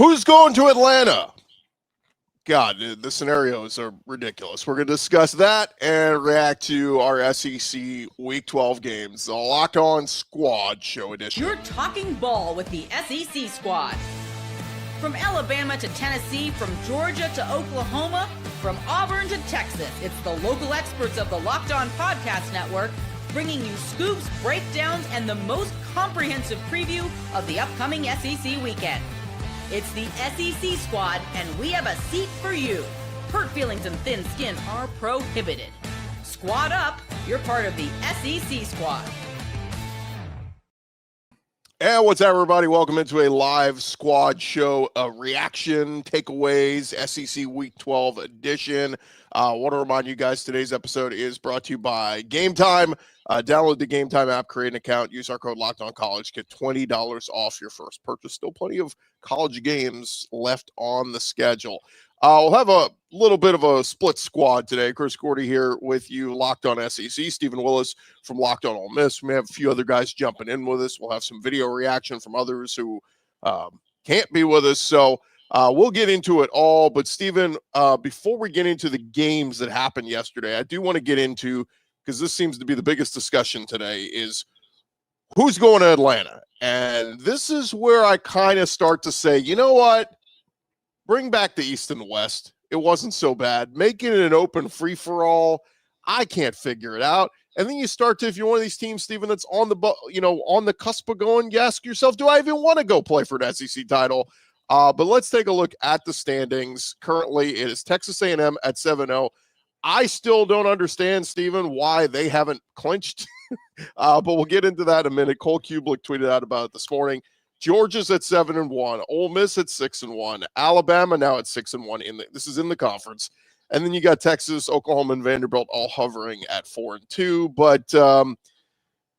Who's going to Atlanta? God, the scenarios are ridiculous. We're going to discuss that and react to our SEC Week 12 games, the Locked On Squad Show edition. You're talking ball with the SEC Squad. From Alabama to Tennessee, from Georgia to Oklahoma, from Auburn to Texas, it's the local experts of the Locked On Podcast Network bringing you scoops, breakdowns, and the most comprehensive preview of the upcoming SEC weekend. It's the SEC Squad, and we have a seat for you. Hurt feelings and thin skin are prohibited. Squad up, you're part of the SEC Squad. And what's up, everybody? Welcome into a live squad show, reaction, takeaways, SEC Week 12 edition. I want to remind you guys, today's episode is brought to you by Game Time. Download the Game Time app, create an account, use our code LOCKEDONCollege, get $20 off your first purchase. Still plenty of college games left on the schedule. We'll have a little bit of a split squad today. Chris Gordy here with you, Locked On SEC. Stephen Willis from Locked On Ole Miss. We may have a few other guys jumping in with us. We'll have some video reaction from others who can't be with us. So we'll get into it all. But Stephen, before we get into the games that happened yesterday, I do want to get into, because this seems to be the biggest discussion today, is who's going to Atlanta. And this is where I kind of start to say, you know what? Bring back the East and the West. It wasn't so bad. Making it an open free-for-all, I can't figure it out. And then you start to, if you're one of these teams, Stephen, that's on the cusp of going, you ask yourself, do I even want to go play for an SEC title? But let's take a look at the standings. Currently, it is Texas A&M at 7-0. I still don't understand, Stephen, why they haven't clinched. But we'll get into that in a minute. Cole Kublik tweeted out about it this morning. Georgia's at 7-1. Ole Miss at 6-1. Alabama now at 6-1. This is in the conference. And then you got Texas, Oklahoma, and Vanderbilt all hovering at 4-2. But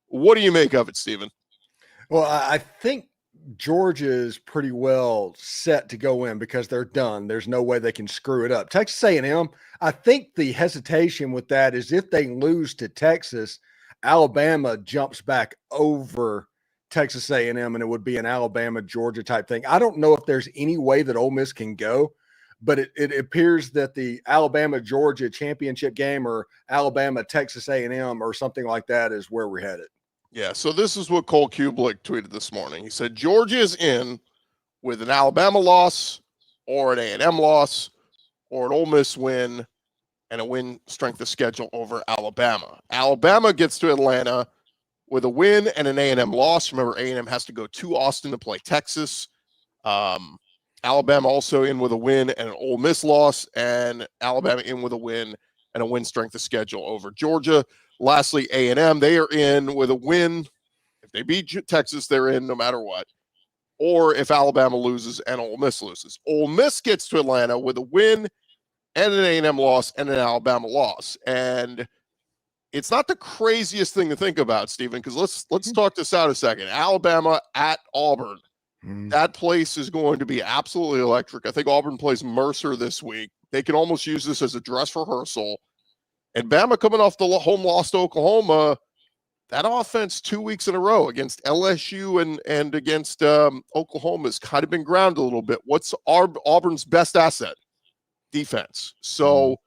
what do you make of it, Stephen? Well, I think Georgia is pretty well set to go in because they're done. There's no way they can screw it up. Texas A&M, I think the hesitation with that is if they lose to Texas, Alabama jumps back over Texas A&M, and it would be an Alabama-Georgia type thing. I don't know if there's any way that Ole Miss can go, but it appears that the Alabama-Georgia championship game or Alabama-Texas A&M or something like that is where we're headed. Yeah, so this is what Cole Kublik tweeted this morning. He said, Georgia is in with an Alabama loss or an A&M loss or an Ole Miss win and a win strength of schedule over Alabama. Alabama gets to Atlanta with a win and an A&M loss. Remember, A&M has to go to Austin to play Texas. Alabama also in with a win and an Ole Miss loss, and Alabama in with a win and a win strength of schedule over Georgia. Lastly, A&M, they are in with a win. If they beat Texas, they're in no matter what. Or if Alabama loses and Ole Miss loses. Ole Miss gets to Atlanta with a win and an A&M loss and an Alabama loss. And it's not the craziest thing to think about, Stephen, because let's talk this out a second. Alabama at Auburn. That place is going to be absolutely electric. I think Auburn plays Mercer this week. They can almost use this as a dress rehearsal. And Bama coming off the home loss to Oklahoma, that offense 2 weeks in a row against LSU and against Oklahoma has kind of been ground a little bit. What's Auburn's best asset? Defense. So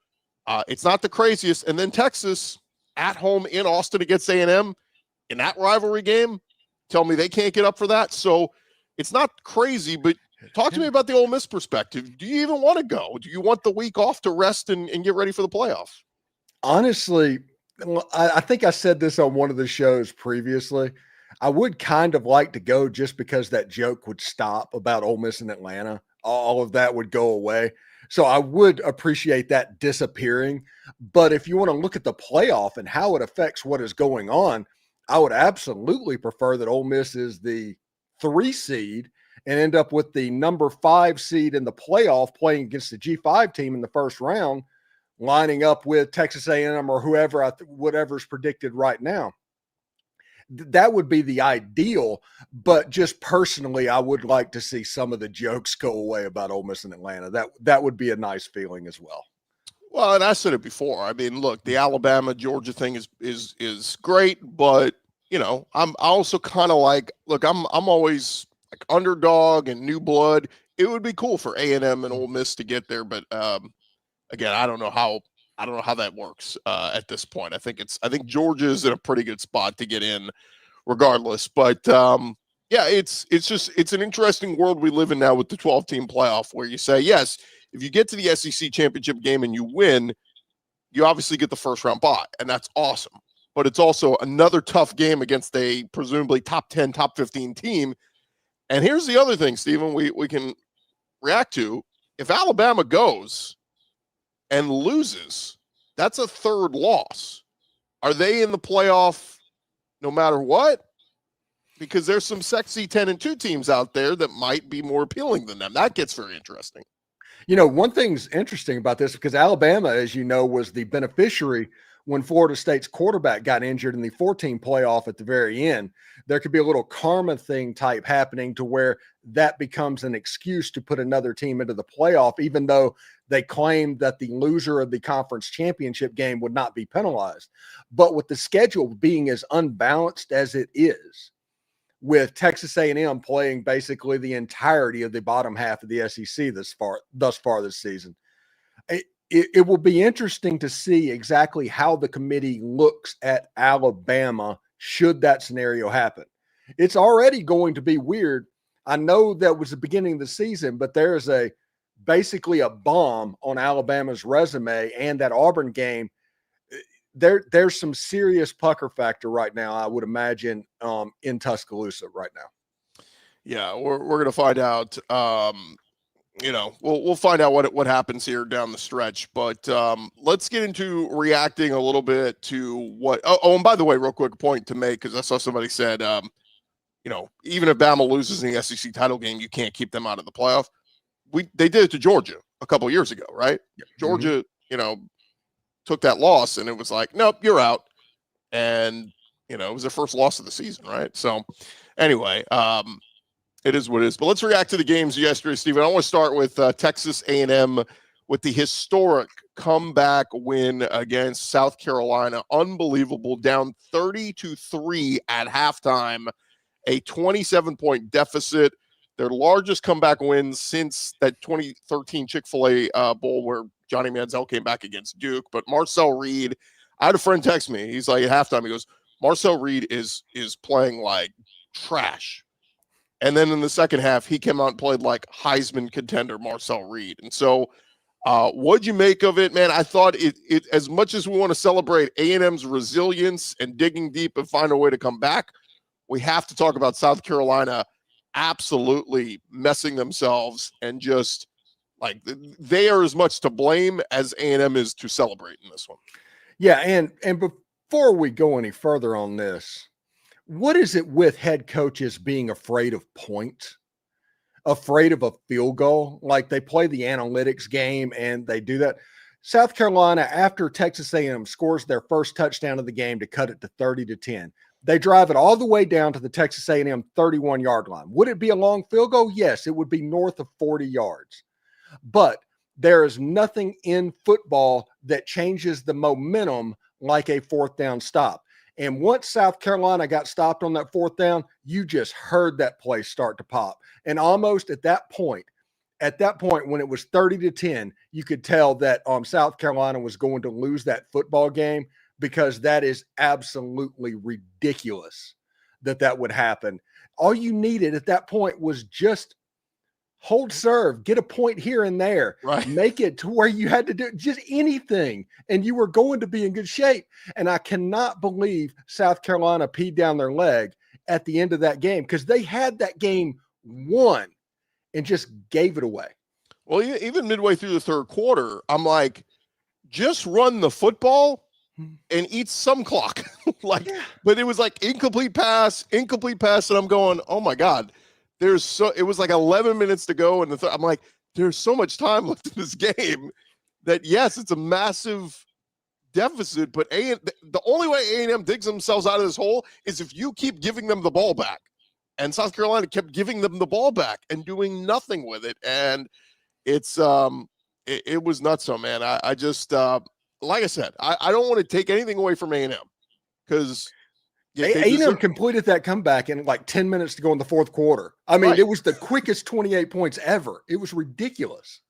it's not the craziest. And then Texas at home in Austin against A&M in that rivalry game, tell me they can't get up for that. So it's not crazy, but talk to me about the Ole Miss perspective. Do you even want to go? Do you want the week off to rest and get ready for the playoff? Honestly, I think I said this on one of the shows previously. I would kind of like to go just because that joke would stop about Ole Miss in Atlanta. All of that would go away. So I would appreciate that disappearing. But if you want to look at the playoff and how it affects what is going on, I would absolutely prefer that Ole Miss is the 3 seed and end up with the number 5 seed in the playoff playing against the G5 team in the first round, lining up with Texas A&M or whoever, whatever's predicted right now. That would be the ideal, but just personally, I would like to see some of the jokes go away about Ole Miss and Atlanta. That would be a nice feeling as well. Well, and I said it before. I mean, look, the Alabama Georgia thing is great, but you know, I'm also kind of like, look, I'm always like underdog and new blood, it would be cool for A&M and Ole Miss to get there. But again, I don't know how that works at this point. I think Georgia is in a pretty good spot to get in, regardless. But yeah, it's an interesting world we live in now with the 12-team playoff, where you say, yes, if you get to the SEC championship game and you win, you obviously get the first round bye, and that's awesome. But it's also another tough game against a presumably top 10, top 15 team. And here's the other thing, Stephen, we can react to. If Alabama goes and loses, that's a third loss. Are they in the playoff no matter what? Because there's some sexy 10-2 teams out there that might be more appealing than them. That gets very interesting. One thing's interesting about this, because Alabama, as you know, was the beneficiary when Florida State's quarterback got injured in the 14 playoff at the very end. There could be a little karma thing type happening to where that becomes an excuse to put another team into the playoff, even though they claimed that the loser of the conference championship game would not be penalized. But with the schedule being as unbalanced as it is, with Texas A&M playing basically the entirety of the bottom half of the SEC thus far this season, it will be interesting to see exactly how the committee looks at Alabama should that scenario happen. It's already going to be weird. I know that was the beginning of the season, but there is basically a bomb on Alabama's resume, and that Auburn game, there's some serious pucker factor right now, I would imagine, in Tuscaloosa right now. Yeah, we're going to find out. We'll find out what happens here down the stretch. But let's get into reacting a little bit to what. Oh, and by the way, real quick point to make, because I saw somebody said, even if Bama loses in the SEC title game, you can't keep them out of the playoff. They did it to Georgia a couple of years ago, right? Yep. Georgia, took that loss, and it was like, nope, you're out. And, it was their first loss of the season, right? So anyway, it is what it is. But let's react to the games yesterday, Stephen. I want to start with Texas A&M with the historic comeback win against South Carolina. Unbelievable, down 30-3 at halftime, a 27-point deficit. Their largest comeback win since that 2013 Chick-fil-A Bowl where Johnny Manziel came back against Duke. But Marcel Reed, I had a friend text me. He's like, at halftime, he goes, Marcel Reed is playing like trash. And then in the second half, he came out and played like Heisman contender Marcel Reed. And so what'd you make of it, man? I thought it as much as we want to celebrate A&M's resilience and digging deep and find a way to come back, we have to talk about South Carolina absolutely messing themselves, and just like they are as much to blame as A&M is to celebrate in this one. Yeah, and before we go any further on this, what is it with head coaches being afraid of points, afraid of a field goal? Like, they play the analytics game and they do that. South Carolina, after Texas A&M scores their first touchdown of the game to cut it to 30-10, they drive it all the way down to the Texas A&M 31-yard line. Would it be a long field goal? Yes, it would be north of 40 yards. But there is nothing in football that changes the momentum like a fourth down stop. And once South Carolina got stopped on that fourth down, you just heard that place start to pop. And almost at that point, when it was 30-10, you could tell that South Carolina was going to lose that football game, because that is absolutely ridiculous that would happen. All you needed at that point was just hold serve, get a point here and there, right. Make it to where you had to do just anything, and you were going to be in good shape. And I cannot believe South Carolina peed down their leg at the end of that game, because they had that game won and just gave it away. Well, even midway through the third quarter, I'm like, just run the football and eat some clock. But it was like incomplete pass, and I'm going, oh my God. It was like 11 minutes to go, and I'm like, there's so much time left in this game that, yes, it's a massive deficit, but the only way A&M digs themselves out of this hole is if you keep giving them the ball back. And South Carolina kept giving them the ball back and doing nothing with it. And it's it was nuts, man. I just like I said, I don't want to take anything away from A&M, because Yeah, A&M completed that comeback in like 10 minutes to go in the fourth quarter. I mean, It was the quickest 28 points ever. It was ridiculous.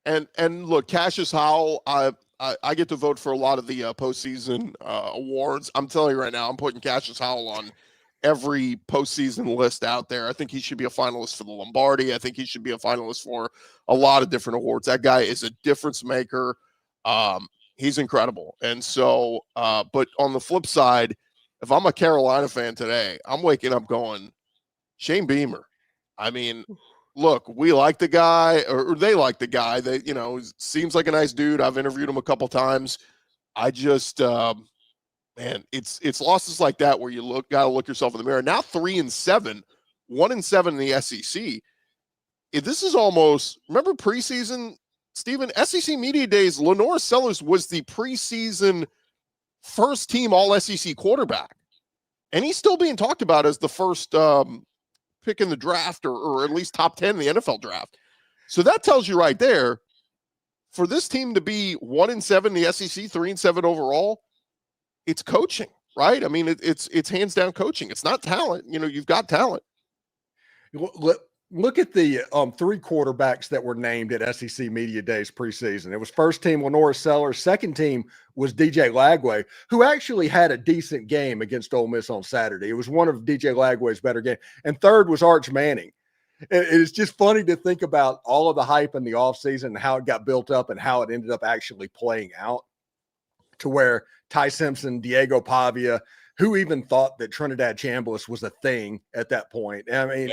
And look, Cassius Howell, I get to vote for a lot of the postseason awards. I'm telling you right now, I'm putting Cassius Howell on every postseason list out there. I think he should be a finalist for the Lombardi. I think he should be a finalist for a lot of different awards. That guy is a difference maker. He's incredible. And so, but on the flip side, if I'm a Carolina fan today, I'm waking up going, Shane Beamer. I mean, look, we like the guy, or they like the guy. They, seems like a nice dude. I've interviewed him a couple times. I just, man, it's losses like that where you got to look yourself in the mirror. Now 3-7, 1-7 in the SEC. This is almost, remember preseason, Stephen, SEC Media Days, Lenore Sellers was the preseason first team all SEC quarterback. And he's still being talked about as the first pick in the draft, or at least top 10 in the NFL draft. So that tells you right there, for this team to be 1-7 in the SEC, 3-7 overall, it's coaching, right? I mean, it's hands down coaching. It's not talent. You've got talent. Look at the three quarterbacks that were named at SEC Media Days preseason. It was first team Lenora Sellers. Second team was DJ Lagway, who actually had a decent game against Ole Miss on Saturday. It was one of DJ Lagway's better games. And third was Arch Manning. It's just funny to think about all of the hype in the offseason and how it got built up and how it ended up actually playing out, to where Ty Simpson, Diego Pavia, who even thought that Trinidad Chambliss was a thing at that point. I mean,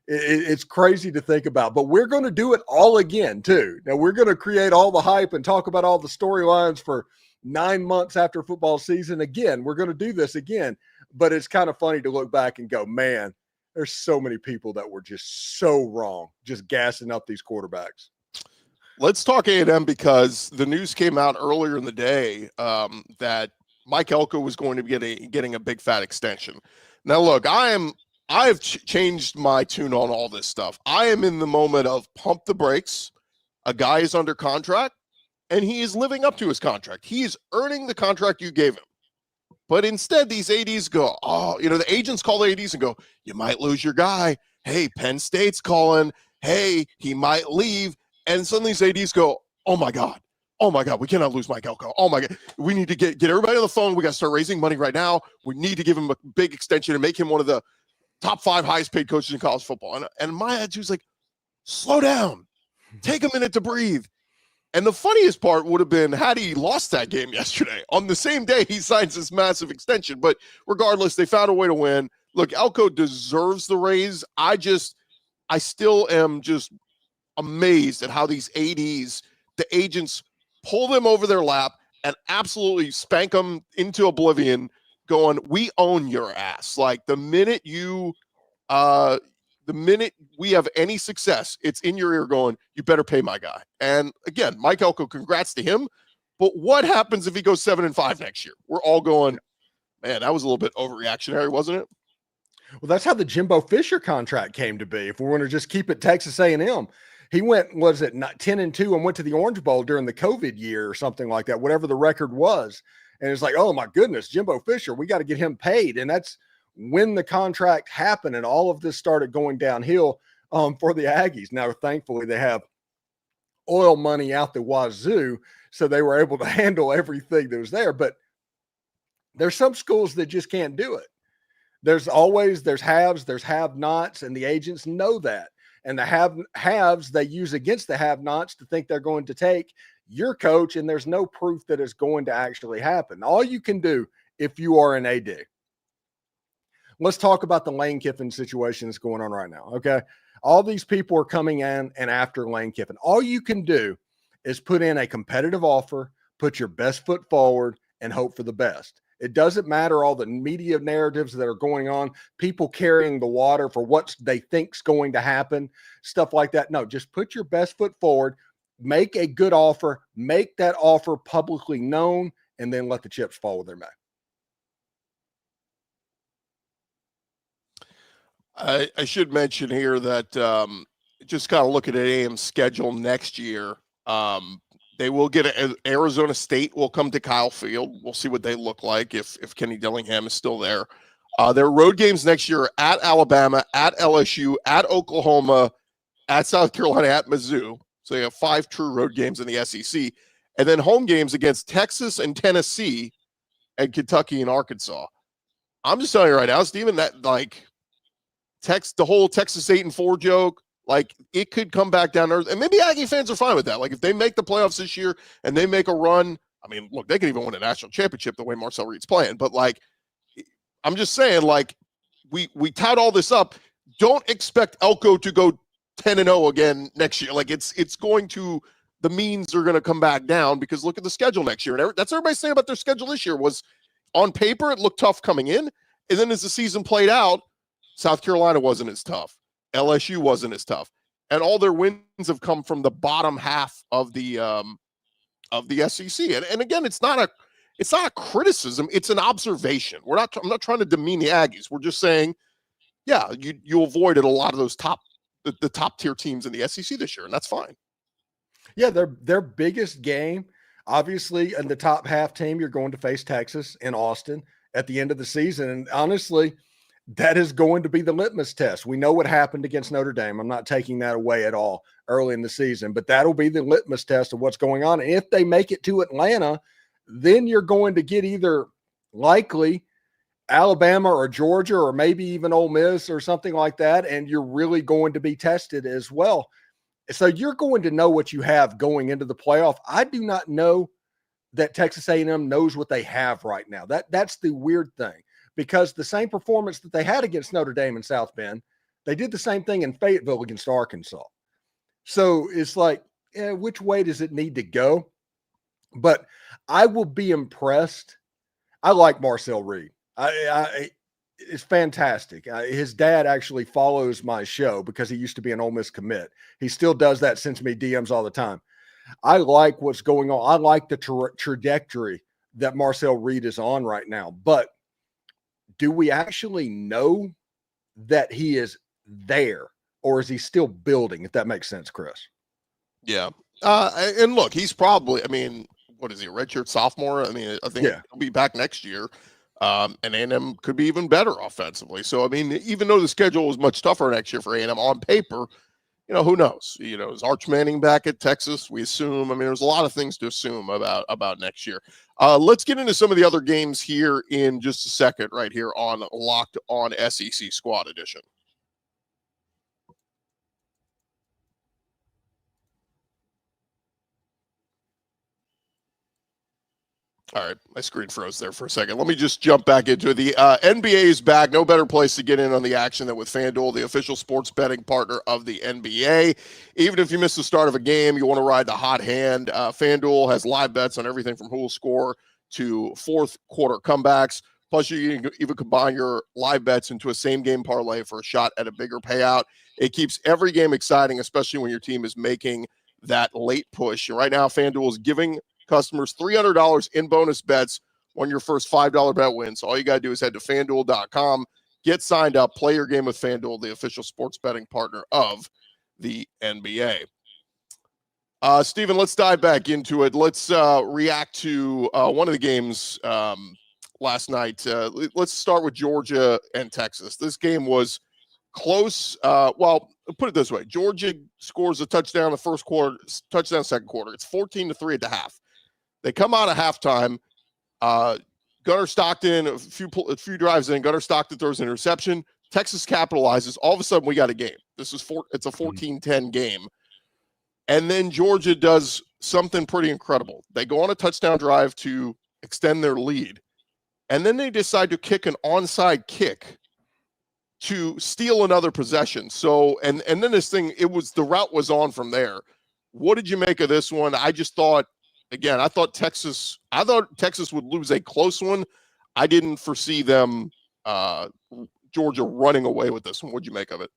it's crazy to think about, but we're going to do it all again too. Now we're going to create all the hype and talk about all the storylines for 9 months after football season. Again, we're going to do this again, but it's kind of funny to look back and go, man, there's so many people that were just so wrong, just gassing up these quarterbacks. Let's talk A&M, because the news came out earlier in the day that Mike Elko was going to be getting a big fat extension. Now, look, I've changed my tune on all this stuff. I am in the moment of pump the brakes. A guy is under contract, and he is living up to his contract. He is earning the contract you gave him. But instead, these ADs go, the agents call the ADs and go, you might lose your guy. Hey, Penn State's calling. Hey, he might leave. And suddenly these ADs go, oh my God, we cannot lose Mike Elko. Oh my God, we need to get everybody on the phone. We got to start raising money right now. We need to give him a big extension and make him one of the top 5 highest paid coaches in college football. And my attitude was like, slow down, take a minute to breathe. And the funniest part would have been had he lost that game yesterday. On the same day, he signs this massive extension. But regardless, they found a way to win. Look, Elko deserves the raise. I still am just amazed at how these ADs, the agents, pull them over their lap and absolutely spank them into oblivion, going, we own your ass. Like the minute we have any success, it's in your ear going, you better pay my guy. And again, Mike Elko, congrats to him. But what happens if he goes 7-5 next year? We're all going, man, that was a little bit overreactionary, wasn't it? Well, that's how the Jimbo Fisher contract came to be. If we want to just keep it Texas A&M, he went, was it 10-2 and went to the Orange Bowl during the COVID year or something like that, whatever the record was. And it's like, oh my goodness, Jimbo Fisher, we got to get him paid. And that's when the contract happened and all of this started going downhill for the Aggies. Now, thankfully, they have oil money out the wazoo, so they were able to handle everything that was there. But there's some schools that just can't do it. There's haves, there's have-nots, and the agents know that. And the haves they use against the have-nots to think they're going to take your coach, and there's no proof that it's going to actually happen. All you can do if you are an AD. Let's talk about the Lane Kiffin situation that's going on right now, okay? All these people are coming in and after Lane Kiffin. All you can do is put in a competitive offer, put your best foot forward, and hope for the best. It doesn't matter all the media narratives that are going on, people carrying the water for what they think's going to happen, stuff like that. No, just put your best foot forward, make a good offer, make that offer publicly known, and then let the chips fall where they may. I should mention here that just kind of looking at AM's schedule next year, they will get Arizona State will come to Kyle Field. We'll see what they look like if Kenny Dillingham is still there. Their road games next year are at Alabama, at LSU, at Oklahoma, at South Carolina, at Mizzou. So you have 5 true road games in the SEC. And then home games against Texas and Tennessee and Kentucky and Arkansas. I'm just telling you right now, Steven, that like the whole Texas 8-4 joke, like it could come back down there. And maybe Aggie fans are fine with that. Like if they make the playoffs this year and they make a run, I mean, look, they could even win a national championship the way Marcel Reed's playing. But like, I'm just saying, like, we tout all this up. Don't expect Elko to go 10-0 again next year. Like it's going to, the means are going to come back down because look at the schedule next year. And that's everybody saying about their schedule this year was on paper, it looked tough coming in. And then as the season played out, South Carolina wasn't as tough. LSU wasn't as tough. And all their wins have come from the bottom half of the SEC. And again, it's not a criticism. It's an observation. I'm not trying to demean the Aggies. We're just saying, yeah, you avoided a lot of those the top tier teams in the SEC this year, and that's fine. Yeah, their biggest game, obviously, in the top half team, you're going to face Texas in Austin at the end of the season. And honestly, that is going to be the litmus test. We know what happened against Notre Dame. I'm not taking that away at all early in the season, but that'll be the litmus test of what's going on. And if they make it to Atlanta, then you're going to get either likely Alabama or Georgia or maybe even Ole Miss or something like that, and you're really going to be tested as well. So you're going to know what you have going into the playoff. I do not know that Texas A&M knows what they have right now. That's the weird thing, because the same performance that they had against Notre Dame and South Bend, they did the same thing in Fayetteville against Arkansas. So it's like, which way does it need to go? But I will be impressed. I like Marcel Reed. It's fantastic. His dad actually follows my show because he used to be an Ole Miss commit. He still does that, sends me DMs all the time. I like what's going on. I like the trajectory that Marcel Reed is on right now. But do we actually know that he is there, or is he still building, if that makes sense, Chris? Yeah. And look, he's probably, I mean, what is he, a redshirt sophomore? I mean, I think he'll be back next year. And A&M could be even better offensively. So, I mean, even though the schedule was much tougher next year for A&M on paper, you know, who knows? You know, is Arch Manning back at Texas? We assume. I mean, there's a lot of things to assume about next year. Let's get into some of the other games here in just a second right here on Locked On SEC Squad Edition. All right, my screen froze there for a second. Let me just jump back into it. The NBA is back. No better place to get in on the action than with FanDuel, the official sports betting partner of the NBA. Even if you miss the start of a game, you want to ride the hot hand. FanDuel has live bets on everything from who will score to fourth quarter comebacks. Plus, you can even combine your live bets into a same-game parlay for a shot at a bigger payout. It keeps every game exciting, especially when your team is making that late push. And right now, FanDuel is giving customers $300 in bonus bets when your first $5 bet wins. So all you got to do is head to FanDuel.com, get signed up, play your game with FanDuel, the official sports betting partner of the NBA. Steven, let's dive back into it. Let's react to one of the games last night. Let's start with Georgia and Texas. This game was close. Well, put it this way. Georgia scores a touchdown the first quarter, touchdown second quarter. It's 14-3 at the half. They come out of halftime. Gunnar Stockton, a few drives in, Gunnar Stockton throws an interception. Texas capitalizes. All of a sudden, we got a game. It's a 14-10 game. And then Georgia does something pretty incredible. They go on a touchdown drive to extend their lead. And then they decide to kick an onside kick to steal another possession. So, and then this thing, the route was on from there. What did you make of this one? I just thought, again, I thought Texas would lose a close one. I didn't foresee them, Georgia running away with this one. What'd you make of it?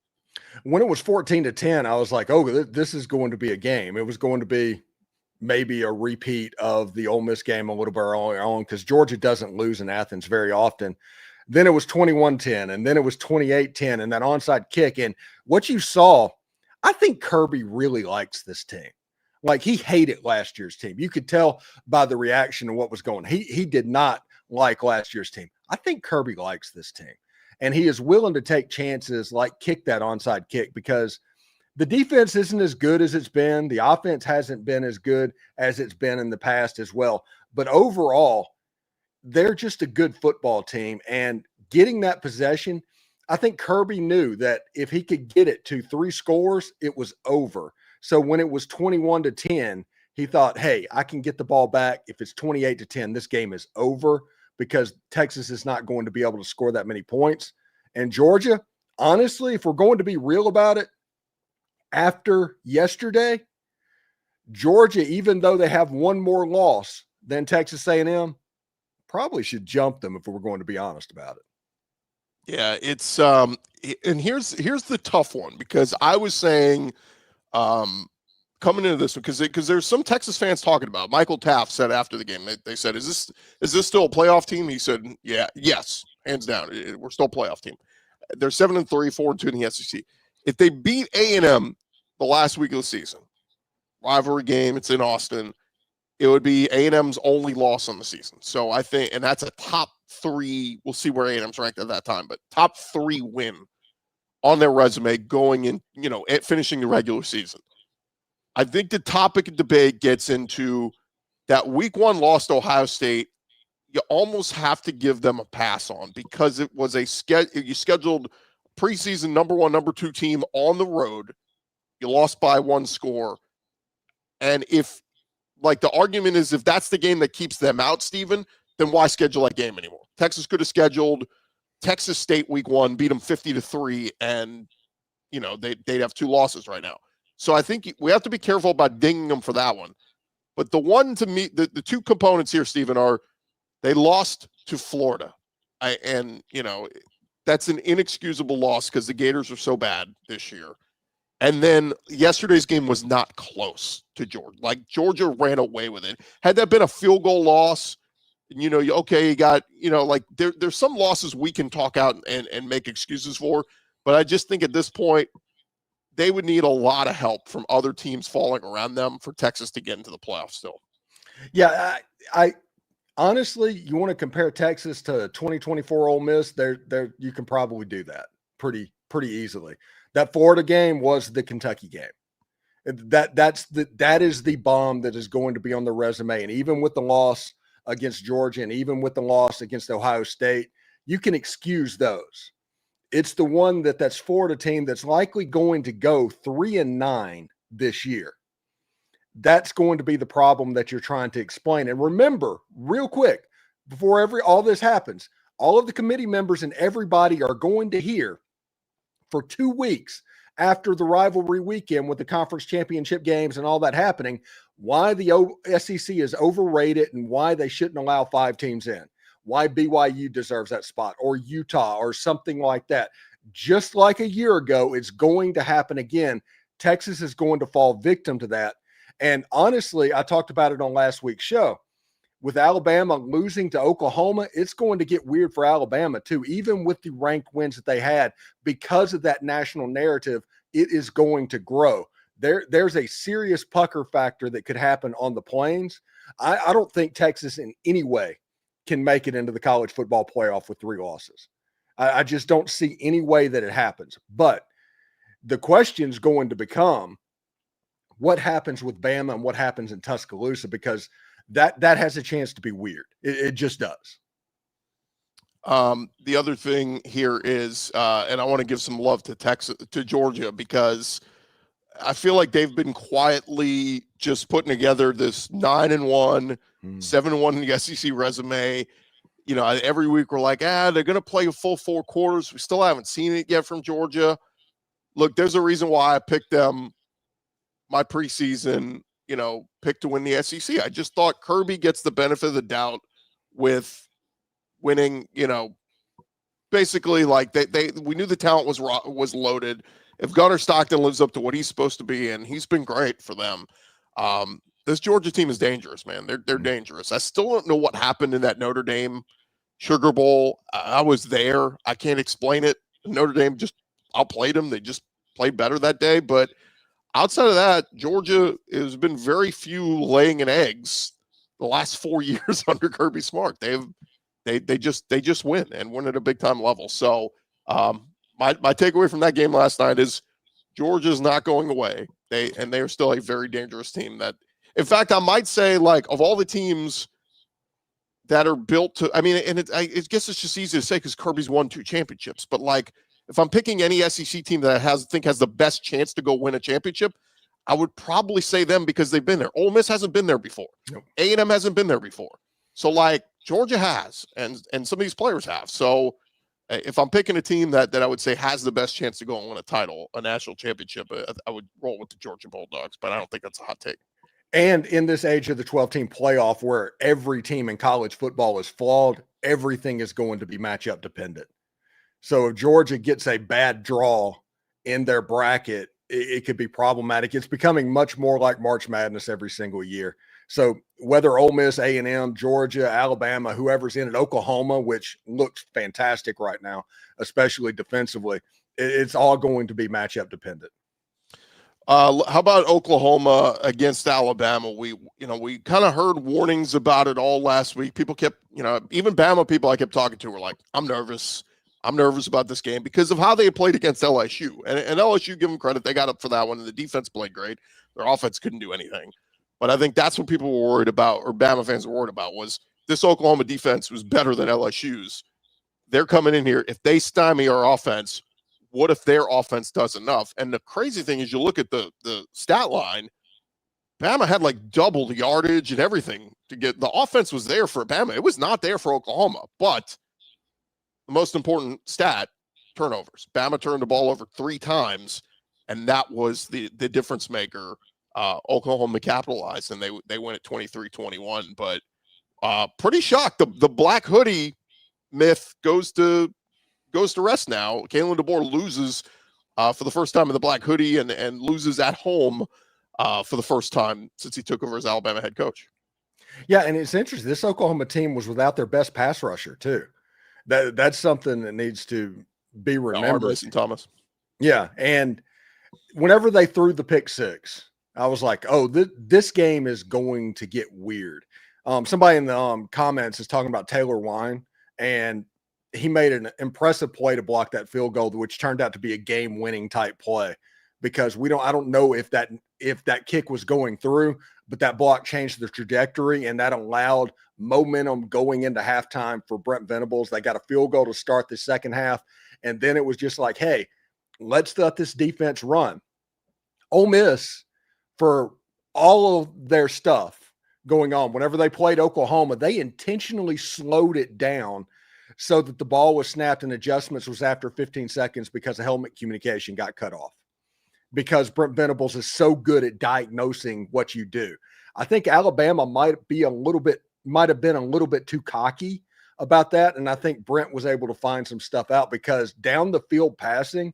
When it was 14-10, I was like, oh, this is going to be a game. It was going to be maybe a repeat of the Ole Miss game a little bit earlier on, because Georgia doesn't lose in Athens very often. Then it was 21-10, and then it was 28-10, and that onside kick. And what you saw, I think Kirby really likes this team. Like, he hated last year's team. You could tell by the reaction and what was going on. He did not like last year's team. I think Kirby likes this team. And he is willing to take chances like kick that onside kick because the defense isn't as good as it's been. The offense hasn't been as good as it's been in the past as well. But overall, they're just a good football team. And getting that possession, I think Kirby knew that if he could get it to 3 scores, it was over. So when it was 21-10, he thought, hey, I can get the ball back. If it's 28-10, this game is over because Texas is not going to be able to score that many points. And Georgia, honestly, if we're going to be real about it, after yesterday, Georgia, even though they have one more loss than Texas A&M, probably should jump them if we're going to be honest about it. Yeah, it's and here's the tough one because I was saying coming into this one because there's some Texas fans talking about it. Michael Taft said after the game, they said, is this still a playoff team? He said, yes, hands down, we're still a playoff team. They're 7-3, 4-2 in the SEC. If they beat A&M the last week of the season, rivalry game, it's in Austin, it would be A&M's only loss on the season. So I think, and that's a top 3. We'll see where A&M's ranked at that time, but top 3 win on their resume going in, finishing the regular season. I think the topic of debate gets into that week 1 loss to Ohio State. You almost have to give them a pass on because it was you scheduled preseason number 1, number 2 team on the road. You lost by 1 score. And if, like, the argument is if that's the game that keeps them out, Steven, then why schedule that game anymore? Texas could have scheduled Texas State week 1, beat them 50-3, and, they'd have 2 losses right now. So I think we have to be careful about dinging them for that one. But the one to me, the 2 components here, Steven, are they lost to Florida. That's an inexcusable loss because the Gators are so bad this year. And then yesterday's game was not close to Georgia. Like, Georgia ran away with it. Had that been a field goal loss, you got, there's some losses we can talk out and make excuses for. But I just think at this point, they would need a lot of help from other teams falling around them for Texas to get into the playoffs still. Yeah, I honestly, you want to compare Texas to 2024 Ole Miss, you can probably do that pretty easily. That Florida game was the Kentucky game. That is the bomb that is going to be on the resume. And even with the loss against Georgia and even with the loss against Ohio State, you can excuse those. It's the one that's Florida team that's likely going to go 3-9 this year. That's going to be the problem that you're trying to explain. And remember, real quick, before all this happens, all of the committee members and everybody are going to hear for 2 weeks after the rivalry weekend with the conference championship games and all that happening, why the SEC is overrated and why they shouldn't allow 5 teams in. Why BYU deserves that spot, or Utah, or something like that. Just like a year ago, it's going to happen again. Texas is going to fall victim to that. And honestly, I talked about it on last week's show. With Alabama losing to Oklahoma, it's going to get weird for Alabama too, even with the ranked wins that they had. Because of that national narrative, it is going to grow. There's a serious pucker factor that could happen on the plains. I don't think Texas in any way can make it into the college football playoff with 3 losses. I just don't see any way that it happens. But the question's going to become what happens with Bama and what happens in Tuscaloosa, because that has a chance to be weird. It just does. The other thing here is, and I want to give some love to Georgia, because I feel like they've been quietly just putting together this 9-1, 7-1 in the SEC resume. Every week we're like, they're going to play a full 4 quarters. We still haven't seen it yet from Georgia. Look, there's a reason why I picked them my preseason, pick to win the SEC. I just thought Kirby gets the benefit of the doubt with winning, basically like we knew the talent was loaded. If Gunnar Stockton lives up to what he's supposed to be, and he's been great for them, this Georgia team is dangerous, man. They're dangerous. I still don't know what happened in that Notre Dame Sugar Bowl. I was there. I can't explain it. Notre Dame just outplayed them. They just played better that day. But outside of that, Georgia has been very few laying in eggs the last 4 years under Kirby Smart. They just win and win at a big time level. So My takeaway from that game last night is Georgia's not going away. They are still a very dangerous team. That, in fact, I might say, like, of all the teams that are built to, I mean, and I guess it's just easy to say because Kirby's won 2 championships. But, like, if I'm picking any SEC team that I think has the best chance to go win a championship, I would probably say them because they've been there. Ole Miss hasn't been there before. Nope. A&M hasn't been there before. So, like, Georgia has, and some of these players have. So, if I'm picking a team that I would say has the best chance to go and win a title, a national championship, I would roll with the Georgia Bulldogs. But I don't think that's a hot take. And in this age of the 12-team playoff where every team in college football is flawed, everything is going to be matchup dependent. So if Georgia gets a bad draw in their bracket, it could be problematic. It's becoming much more like March Madness every single year. So whether Ole Miss, A&M, Georgia, Alabama, whoever's in it, Oklahoma, which looks fantastic right now, especially defensively, it's all going to be matchup dependent. How about Oklahoma against Alabama? We kind of heard warnings about it all last week. People kept, even Bama people I kept talking to were like, I'm nervous about this game because of how they played against LSU. And LSU, give them credit, they got up for that one, and the defense played great. Their offense couldn't do anything. But I think that's what people were worried about, or Bama fans were worried about, was this Oklahoma defense was better than LSU's. They're coming in here. If they stymie our offense, what if their offense does enough? And the crazy thing is, you look at the stat line, Bama had like double the yardage and everything to get. The offense was there for Bama. It was not there for Oklahoma. But the most important stat, turnovers. Bama turned the ball over 3 times, and that was the difference maker. Oklahoma capitalized, and they win at 23-21. But pretty shocked. The black hoodie myth goes to rest now. Kalen DeBoer loses for the first time in the black hoodie and loses at home for the first time since he took over as Alabama head coach. Yeah, and it's interesting. This Oklahoma team was without their best pass rusher too. That's something that needs to be remembered. Mason Thomas. Yeah, and whenever they threw the pick 6, I was like, oh, this game is going to get weird. Somebody in the comments is talking about Taylor Wine, and he made an impressive play to block that field goal, which turned out to be a game-winning type play, because I don't know if that kick was going through, but that block changed the trajectory, and that allowed momentum going into halftime for Brent Venables. They got a field goal to start the second half, and then it was just like, hey, let's let this defense run. Ole Miss, for all of their stuff going on, whenever they played Oklahoma, they intentionally slowed it down so that the ball was snapped and adjustments was after 15 seconds because the helmet communication got cut off, because Brent Venables is so good at diagnosing what you do. I think Alabama might have been a little bit too cocky about that. And I think Brent was able to find some stuff out, because down the field passing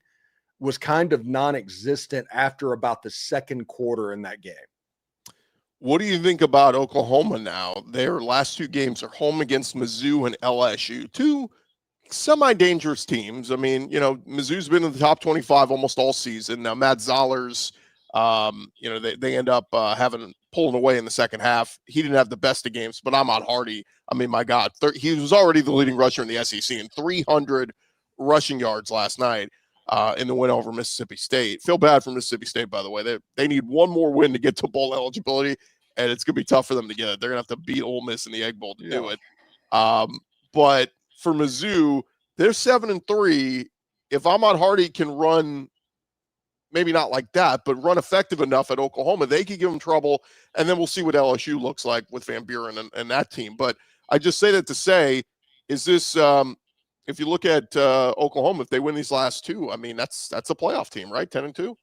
was kind of non-existent after about the second quarter in that game. What do you think about Oklahoma now? Their last 2 games are home against Mizzou and LSU, 2 semi-dangerous teams. I mean, Mizzou's been in the top 25 almost all season. Now, Matt Zoller's, they end up pulling away in the second half. He didn't have the best of games, but Ahmad Hardy, I mean, my God, he was already the leading rusher in the SEC and 300 rushing yards last night in the win over Mississippi State. Feel bad for Mississippi State, by the way. They need one more win to get to bowl eligibility, and it's going to be tough for them to get it. They're going to have to beat Ole Miss in the Egg Bowl to do it. But for Mizzou, they're 7-3. If Ahmad Hardy can run, maybe not like that, but run effective enough at Oklahoma, they could give them trouble. And then we'll see what LSU looks like with Van Buren and that team. But I just say that to say, is this if you look at Oklahoma, if they win these last 2, I mean, that's a playoff team, right? 10-2.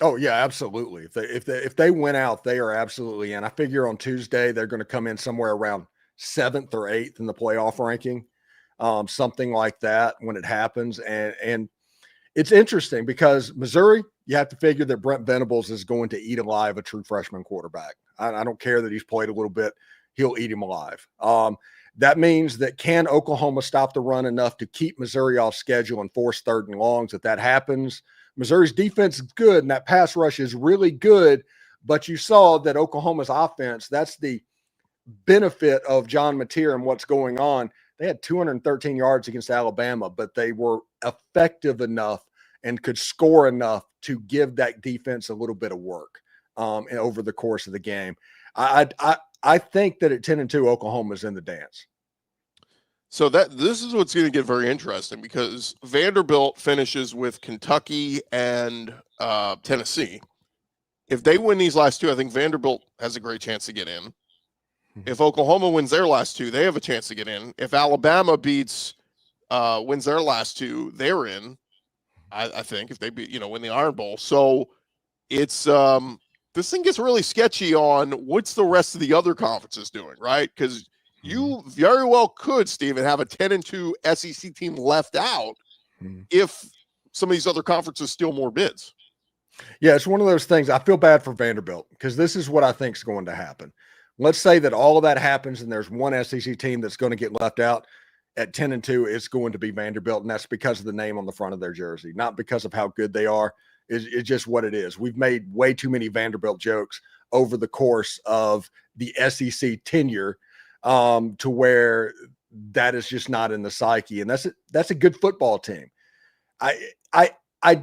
Oh yeah, absolutely. If they win out, they are absolutely in. I figure on Tuesday they're going to come in somewhere around 7th or 8th in the playoff ranking, something like that when it happens. And it's interesting because Missouri, you have to figure that Brent Venables is going to eat alive a true freshman quarterback. I don't care that he's played a little bit; he'll eat him alive. That means that can Oklahoma stop the run enough to keep Missouri off schedule and force 3rd and longs? If that happens, Missouri's defense is good and that pass rush is really good, but you saw that Oklahoma's offense, that's the benefit of John Mateer and what's going on. They had 213 yards against Alabama, but they were effective enough and could score enough to give that defense a little bit of work over the course of the game. I think that at 10-2, Oklahoma's in the dance. So this is what's going to get very interesting, because Vanderbilt finishes with Kentucky and Tennessee. If they win these last two, I think Vanderbilt has a great chance to get in. If Oklahoma wins their last two, they have a chance to get in. If Alabama wins their last two, they're in. I think if they win the Iron Bowl. So it's this thing gets really sketchy on what's the rest of the other conferences doing, right? Because you very well could, Steven, have a 10-2 SEC team left out if some of these other conferences steal more bids. Yeah, it's one of those things. I feel bad for Vanderbilt because this is what I think is going to happen. Let's say that all of that happens and there's one SEC team that's going to get left out. At 10-2, it's going to be Vanderbilt, and that's because of the name on the front of their jersey, not because of how good they are. It's just what it is. We've made way too many Vanderbilt jokes over the course of the SEC tenure to where that is just not in the psyche, and that's a good football team. I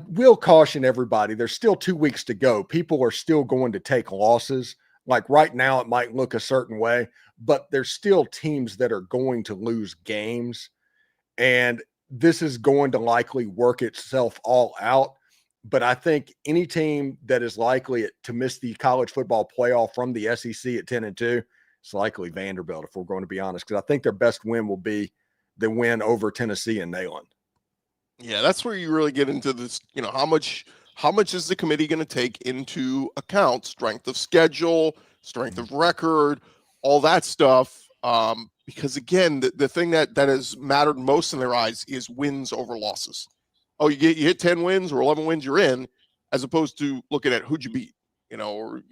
will caution everybody. There's still 2 weeks to go. People are still going to take losses. Like right now, it might look a certain way, but there's still teams that are going to lose games. And this is going to likely work itself all out. But I think any team that is likely to miss the college football playoff from the SEC at 10-2, it's likely Vanderbilt, if we're going to be honest, because I think their best win will be the win over Tennessee and Neyland. Yeah, that's where you really get into this, how much is the committee going to take into account strength of schedule, strength of record, all that stuff? Because again, the thing that has mattered most in their eyes is wins over losses. Oh, you hit 10 wins or 11 wins, you're in, as opposed to looking at who'd you beat, or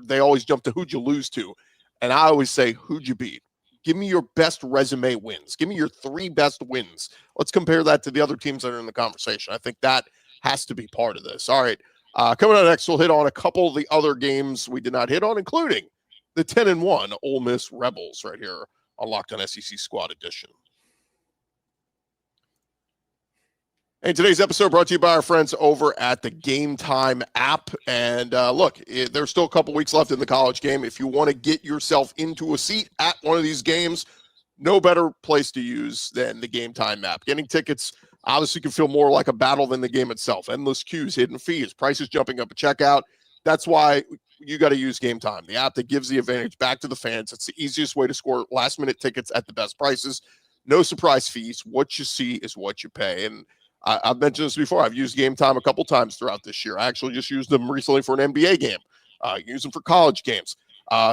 they always jump to who'd you lose to. And I always say, who'd you beat? Give me your best resume wins. Give me your 3 best wins. Let's compare that to the other teams that are in the conversation. I think that has to be part of this. All right. Coming up next, we'll hit on a couple of the other games we did not hit on, including the 10-1 Ole Miss Rebels right here on Locked On SEC Squad Edition. And today's episode brought to you by our friends over at the Game Time app. And look, there's still a couple weeks left in the college game. If you want to get yourself into a seat at one of these games, no better place to use than the Game Time app. Getting tickets obviously can feel more like a battle than the game itself. Endless queues, hidden fees, prices jumping up at checkout. That's why you got to use Game Time, the app that gives the advantage back to the fans. It's the easiest way to score last-minute tickets at the best prices. No surprise fees. What you see is what you pay. And I've mentioned this before. I've used Game Time a couple times throughout this year. I actually just used them recently for an NBA game. Use them for college games.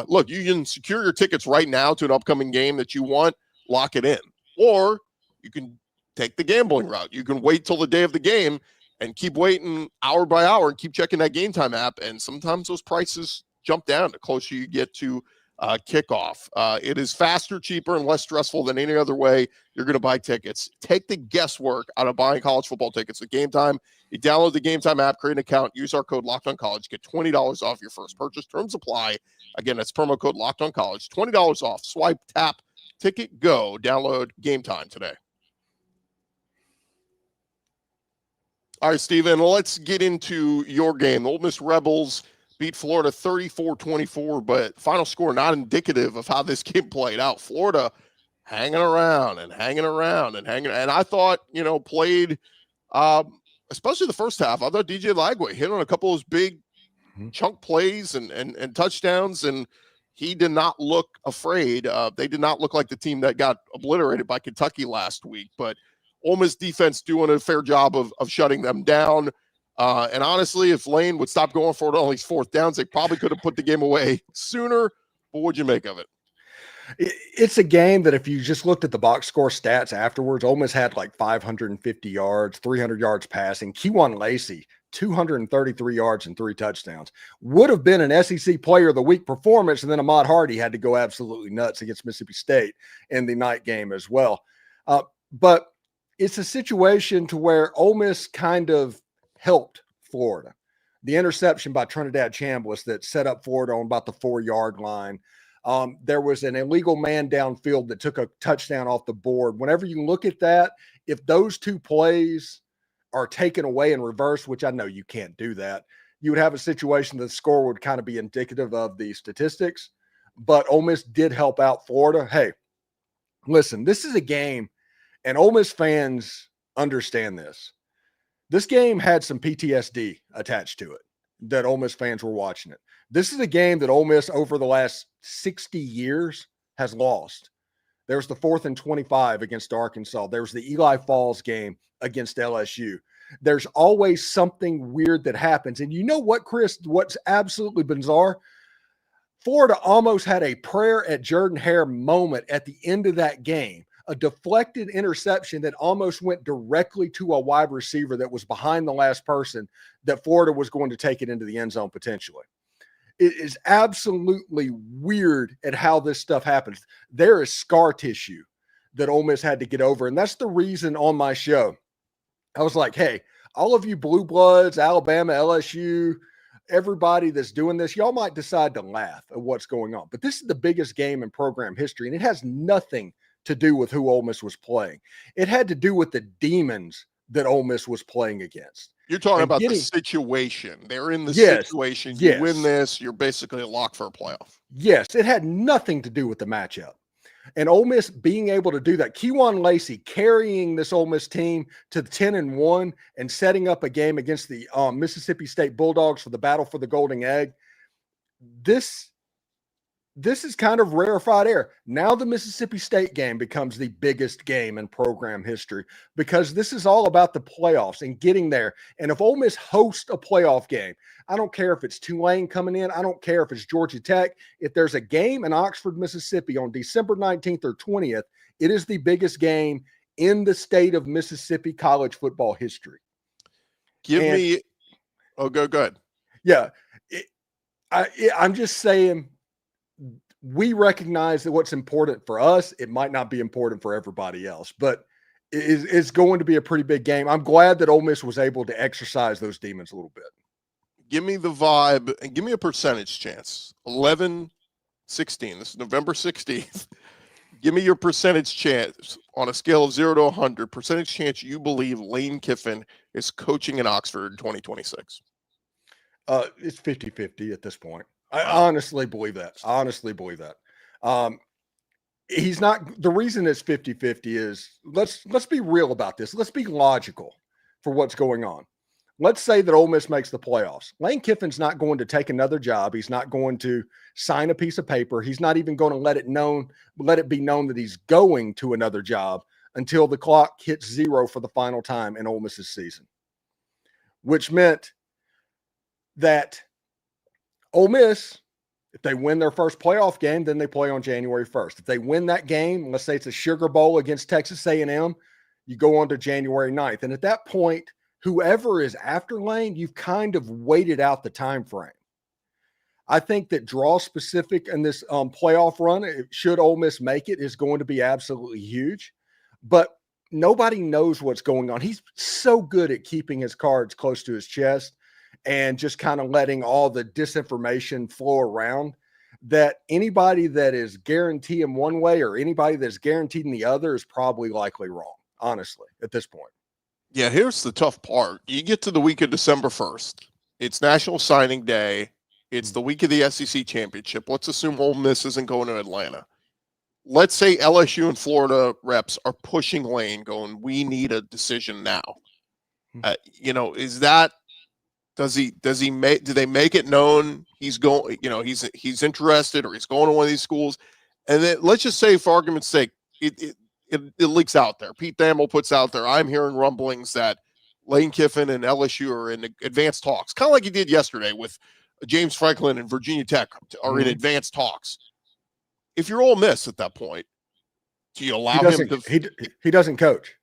Look, you can secure your tickets right now to an upcoming game that you want, lock it in. Or you can take the gambling route. You can wait till the day of the game and keep waiting hour by hour and keep checking that Game Time app. And sometimes those prices jump down the closer you get to kickoff. It is faster, cheaper, and less stressful than any other way you're going to buy tickets. Take the guesswork out of buying college football tickets with Game Time. You download the Game Time app, create an account, use our code LOCKEDONCollege, get $20 off your first purchase. Terms apply. Again, that's promo code LOCKEDONCollege, $20 off. Swipe, tap, ticket, go. Download Game Time today. All right, Steven, let's get into your game. The Ole Miss Rebels beat Florida 34-24, but final score not indicative of how this game played out. Florida hanging around. And I thought, played, especially the first half. I thought DJ Lagway hit on a couple of those big chunk plays and touchdowns, and he did not look afraid. They did not look like the team that got obliterated by Kentucky last week, but Ole Miss defense doing a fair job of shutting them down. And honestly, if Lane would stop going for it on these 4th downs, they probably could have put the game away sooner. But what'd you make of it? It's a game that if you just looked at the box score stats afterwards, Ole Miss had like 550 yards, 300 yards passing. Kewan Lacey, 233 yards and 3 touchdowns. Would have been an SEC Player of the Week performance, and then Ahmad Hardy had to go absolutely nuts against Mississippi State in the night game as well. But it's a situation to where Ole Miss kind of helped Florida. The interception by Trinidad Chambliss that set up Florida on about the 4-yard line There was an illegal man downfield that took a touchdown off the board. Whenever you look at that, if those two plays are taken away and reversed, which I know you can't do that, you would have a situation that the score would kind of be indicative of the statistics. But Ole Miss did help out Florida. Hey, listen, this is a game, and Ole Miss fans understand this. This game had some PTSD attached to it that Ole Miss fans were watching it. This is a game that Ole Miss over the last 60 years has lost. There was the 4th and 25 against Arkansas. There was the Eli Falls game against LSU. There's always something weird that happens. And you know what, Chris, what's absolutely bizarre? Florida almost had a prayer at Jordan-Hare moment at the end of that game. A deflected interception that almost went directly to a wide receiver that was behind the last person, that Florida was going to take it into the end zone potentially. It is absolutely weird at how this stuff happens. There is scar tissue that Ole Miss had to get over. And that's the reason on my show, I was like, hey, all of you blue bloods, Alabama, LSU, everybody that's doing this, y'all might decide to laugh at what's going on. But this is the biggest game in program history, and it has nothing to do with who Ole Miss was playing. It had to do with the demons that Ole Miss was playing against. You're talking about the situation. They're in the situation. You win this, you're basically a lock for a playoff. Yes, it had nothing to do with the matchup. And Ole Miss being able to do that, Kejuan Lacey carrying this Ole Miss team to 10-1 and setting up a game against the Mississippi State Bulldogs for the battle for the Golden Egg. This is kind of rarefied air. Now the Mississippi State game becomes the biggest game in program history because this is all about the playoffs and getting there. And if Ole Miss hosts a playoff game, I don't care if it's Tulane coming in. I don't care if it's Georgia Tech. If there's a game in Oxford, Mississippi on December 19th or 20th, it is the biggest game in the state of Mississippi college football history. Go ahead. Yeah. I'm just saying, we recognize that what's important for us, it might not be important for everybody else, but it's going to be a pretty big game. I'm glad that Ole Miss was able to exercise those demons a little bit. Give me the vibe and give me a percentage chance. 11-16. This is November 16th. Give me your percentage chance on a scale of 0 to 100. Percentage chance you believe Lane Kiffin is coaching in Oxford in 2026. It's 50-50 at this point. I honestly believe that. He's not. The reason it's 50-50 is let's be real about this. Let's be logical for what's going on. Let's say that Ole Miss makes the playoffs. Lane Kiffin's not going to take another job. He's not going to sign a piece of paper. He's not even going to let it be known that he's going to another job until the clock hits 0 for the final time in Ole Miss's season, which meant that Ole Miss, if they win their first playoff game, then they play on January 1st. If they win that game, let's say it's a Sugar Bowl against Texas A&M, you go on to January 9th. And at that point, whoever is after Lane, you've kind of waited out the time frame. I think that draw specific in this playoff run, should Ole Miss make it, is going to be absolutely huge. But nobody knows what's going on. He's so good at keeping his cards close to his chest and just kind of letting all the disinformation flow around, that anybody that is guaranteeing one way or anybody that's guaranteed in the other is probably likely wrong, honestly, at this point. Yeah, here's the tough part. You get to the week of December 1st. It's National Signing Day. It's the week of the SEC Championship. Let's assume Ole Miss isn't going to Atlanta. Let's say LSU and Florida reps are pushing Lane, going, we need a decision now. Is that, do they make it known he's going, he's interested or he's going to one of these schools? And then let's just say, for argument's sake, it leaks out there. Pete Thamel puts out there, I'm hearing rumblings that Lane Kiffin and LSU are in advanced talks, kind of like he did yesterday with James Franklin and Virginia Tech are in advanced talks. If you're Ole Miss at that point, do you allow him to? He doesn't coach.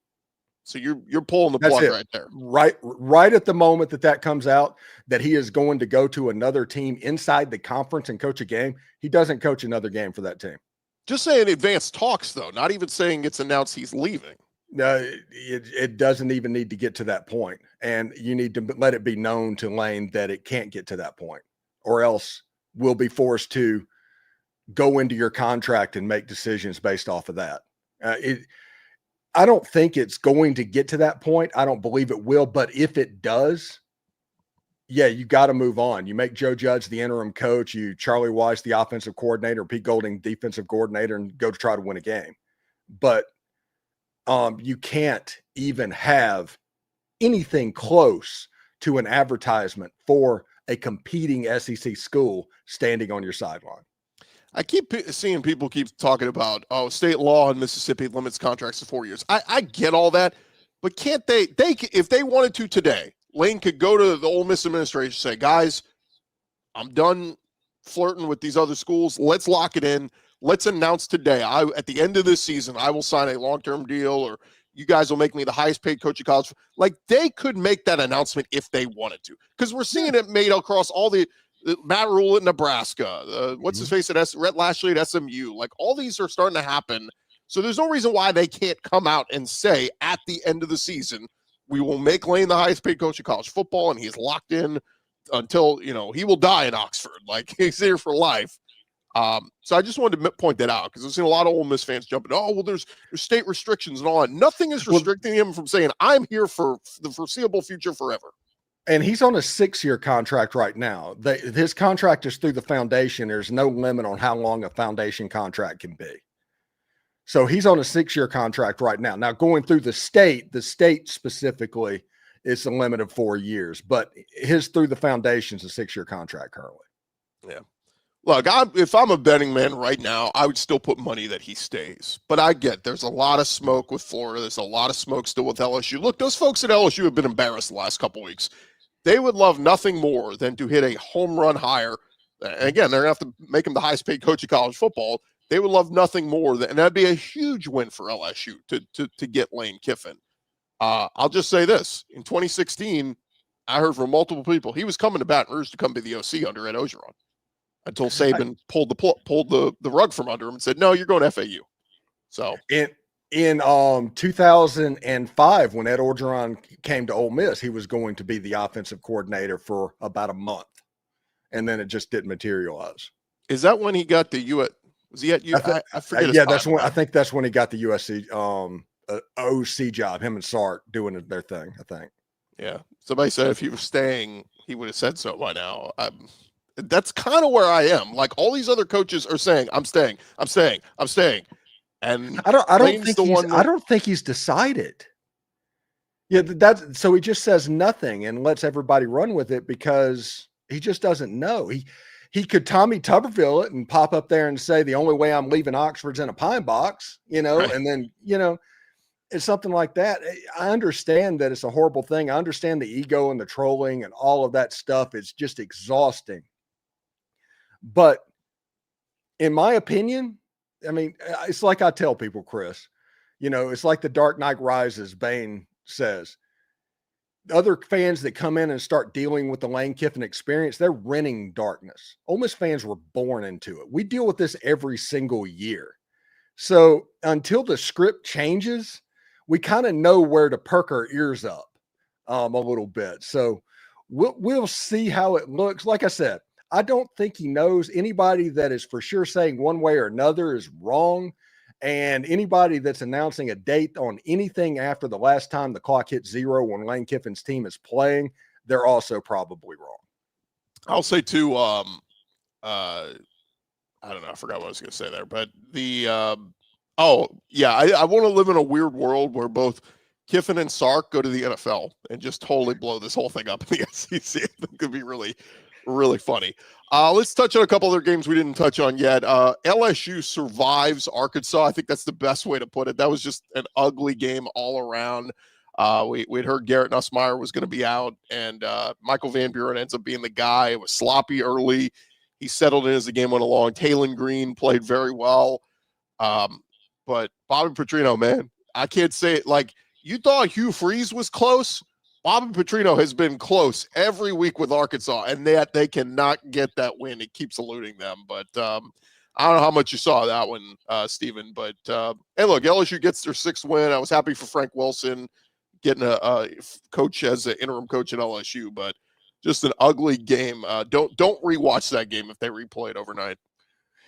So you're pulling the plug right there. Right at the moment that comes out that he is going to go to another team inside the conference and coach a game, he doesn't coach another game for that team. Just saying advanced talks, though, not even saying it's announced he's leaving. No, it doesn't even need to get to that point. And you need to let it be known to Lane that it can't get to that point, or else we'll be forced to go into your contract and make decisions based off of that. I don't think it's going to get to that point. I don't believe it will, but if it does, yeah, you got to move on. You make Joe Judge the interim coach, you Charlie Weiss the offensive coordinator, Pete Golding defensive coordinator, and go to try to win a game. But you can't even have anything close to an advertisement for a competing SEC school standing on your sideline. I keep seeing people keep talking about, state law in Mississippi limits contracts to 4 years. I get all that, but can't they if they wanted to today, Lane could go to the Ole Miss administration and say, guys, I'm done flirting with these other schools. Let's lock it in. Let's announce today. At the end of this season, I will sign a long-term deal, or you guys will make me the highest paid coach of college. Like, they could make that announcement if they wanted to, because we're seeing it made across all the Matt Rule at Nebraska, what's his face at Rhett Lashley at SMU. Like, all these are starting to happen. So there's no reason why they can't come out and say at the end of the season, we will make Lane the highest paid coach of college football, and he's locked in until, he will die in Oxford. Like, he's there for life. So I just wanted to point that out, because I've seen a lot of Ole Miss fans jumping, there's state restrictions and all that. Nothing is restricting him from saying, I'm here for the foreseeable future forever. And he's on a 6-year contract right now. His contract is through the foundation. There's no limit on how long a foundation contract can be. So he's on a 6-year contract right now. Now, going through the state specifically is a limit of 4 years, but his through the foundation is a 6-year contract currently. Yeah. Look, if I'm a betting man right now, I would still put money that he stays. But I get there's a lot of smoke with Florida. There's a lot of smoke still with LSU. Look, those folks at LSU have been embarrassed the last couple weeks. They would love nothing more than to hit a home run hire. And again, they're going to have to make him the highest paid coach of college football. They would love nothing more than, and that'd be a huge win for LSU to get Lane Kiffin. I'll just say this. In 2016, I heard from multiple people, he was coming to Baton Rouge to come be the OC under Ed Ogeron, until Saban pulled the rug from under him and said, no, you're going to FAU. So in 2005, when Ed Orgeron came to Ole Miss, he was going to be the offensive coordinator for about a month, and then it just didn't materialize. Is that when he got the U.S.? Was he at U? I forget. Yeah, that's when I think that's when he got the USC OC job. Him and Sark doing their thing. I think. Yeah, somebody said if he was staying, he would have said so by now. That's kind of where I am. Like, all these other coaches are saying, I'm staying. And I don't think he's decided. Yeah, so he just says nothing and lets everybody run with it because he just doesn't know. He could Tommy Tuberville it and pop up there and say the only way I'm leaving Oxford's in a pine box, right. And then it's something like that. I understand that it's a horrible thing. I understand the ego and the trolling and all of that stuff. It's just exhausting. But in my opinion, I mean, it's like I tell people, Chris, it's like the Dark Knight Rises, Bane says. Other fans that come in and start dealing with the Lane Kiffin experience, they're renting darkness. Ole Miss fans were born into it. We deal with this every single year. So until the script changes, we kind of know where to perk our ears up a little bit. So we'll see how it looks. Like I said, I don't think he knows. Anybody that is for sure saying one way or another is wrong. And anybody that's announcing a date on anything after the last time the clock hit 0 when Lane Kiffin's team is playing, they're also probably wrong. I'll say too, I don't know. I forgot what I was going to say there, but I want to live in a weird world where both Kiffin and Sark go to the NFL and just totally blow this whole thing up in the SEC. I think it could be really, really funny. Let's touch on a couple other games we didn't touch on yet. LSU survives Arkansas. I think that's the best way to put it. That was just an ugly game all around. We'd heard Garrett Nussmeier was going to be out, and Michael Van Buren ends up being the guy. It was sloppy early. He settled in as the game went along. Taylon Green played very well. But Bobby Petrino, man, I can't say it. Like, you thought Hugh Freeze was close. Bobby Petrino has been close every week with Arkansas, and they cannot get that win. It keeps eluding them. But I don't know how much you saw that one, Stephen. But, hey, look, LSU gets their 6th win. I was happy for Frank Wilson getting a coach as an interim coach at LSU, but just an ugly game. Don't rewatch that game if they replay it overnight.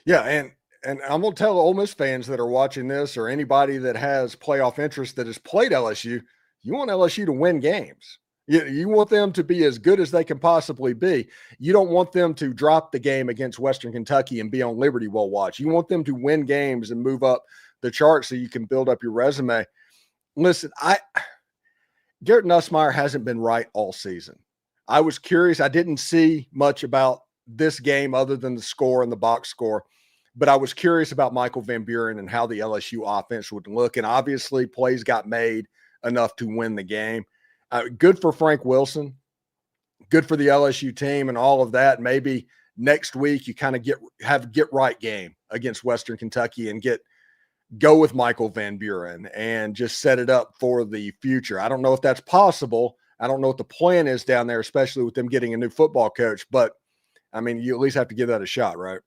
Yeah, and I'm gonna tell Ole Miss fans that are watching this, or anybody that has playoff interest that has played LSU, you want LSU to win games. You want them to be as good as they can possibly be. You don't want them to drop the game against Western Kentucky and be on Liberty Bowl watch. You want them to win games and move up the chart so you can build up your resume. Listen, Garrett Nussmeier hasn't been right all season. I was curious. I didn't see much about this game other than the score and the box score, but I was curious about Michael Van Buren and how the LSU offense would look. And obviously plays got made enough to win the game. Good for Frank Wilson, good for the LSU team and all of that. Maybe next week you kind of have a get right game against Western Kentucky and go with Michael Van Buren and just set it up for the future. I don't know if that's possible. I don't know what the plan is down there, especially with them getting a new football coach, but I mean, you at least have to give that a shot, right?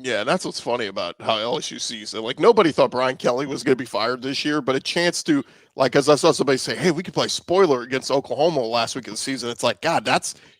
Yeah, and that's what's funny about how LSU sees it. Like, nobody thought Brian Kelly was going to be fired this year, but a chance to, like, as I saw somebody say, hey, we could play spoiler against Oklahoma last week of the season. It's like, God,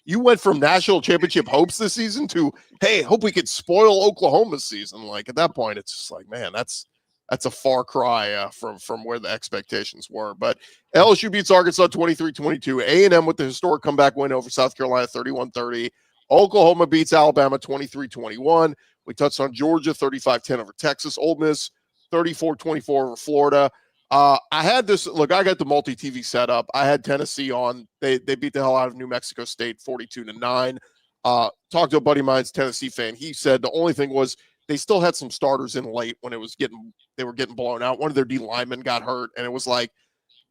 you went from national championship hopes this season to, hey, hope we could spoil Oklahoma's season. Like, at that point, it's just like, man, that's a far cry from where the expectations were. But LSU beats Arkansas 23-22. A&M with the historic comeback win over South Carolina 31-30. Oklahoma beats Alabama 23-21. We touched on Georgia 35-10 over Texas. Ole Miss 34-24 over Florida. I had this. Look, I got the multi-TV set up. I had Tennessee on. They beat the hell out of New Mexico State 42-9. Talked to a buddy of mine's Tennessee fan. He said the only thing was they still had some starters in late when they were getting blown out. One of their D linemen got hurt, and it was like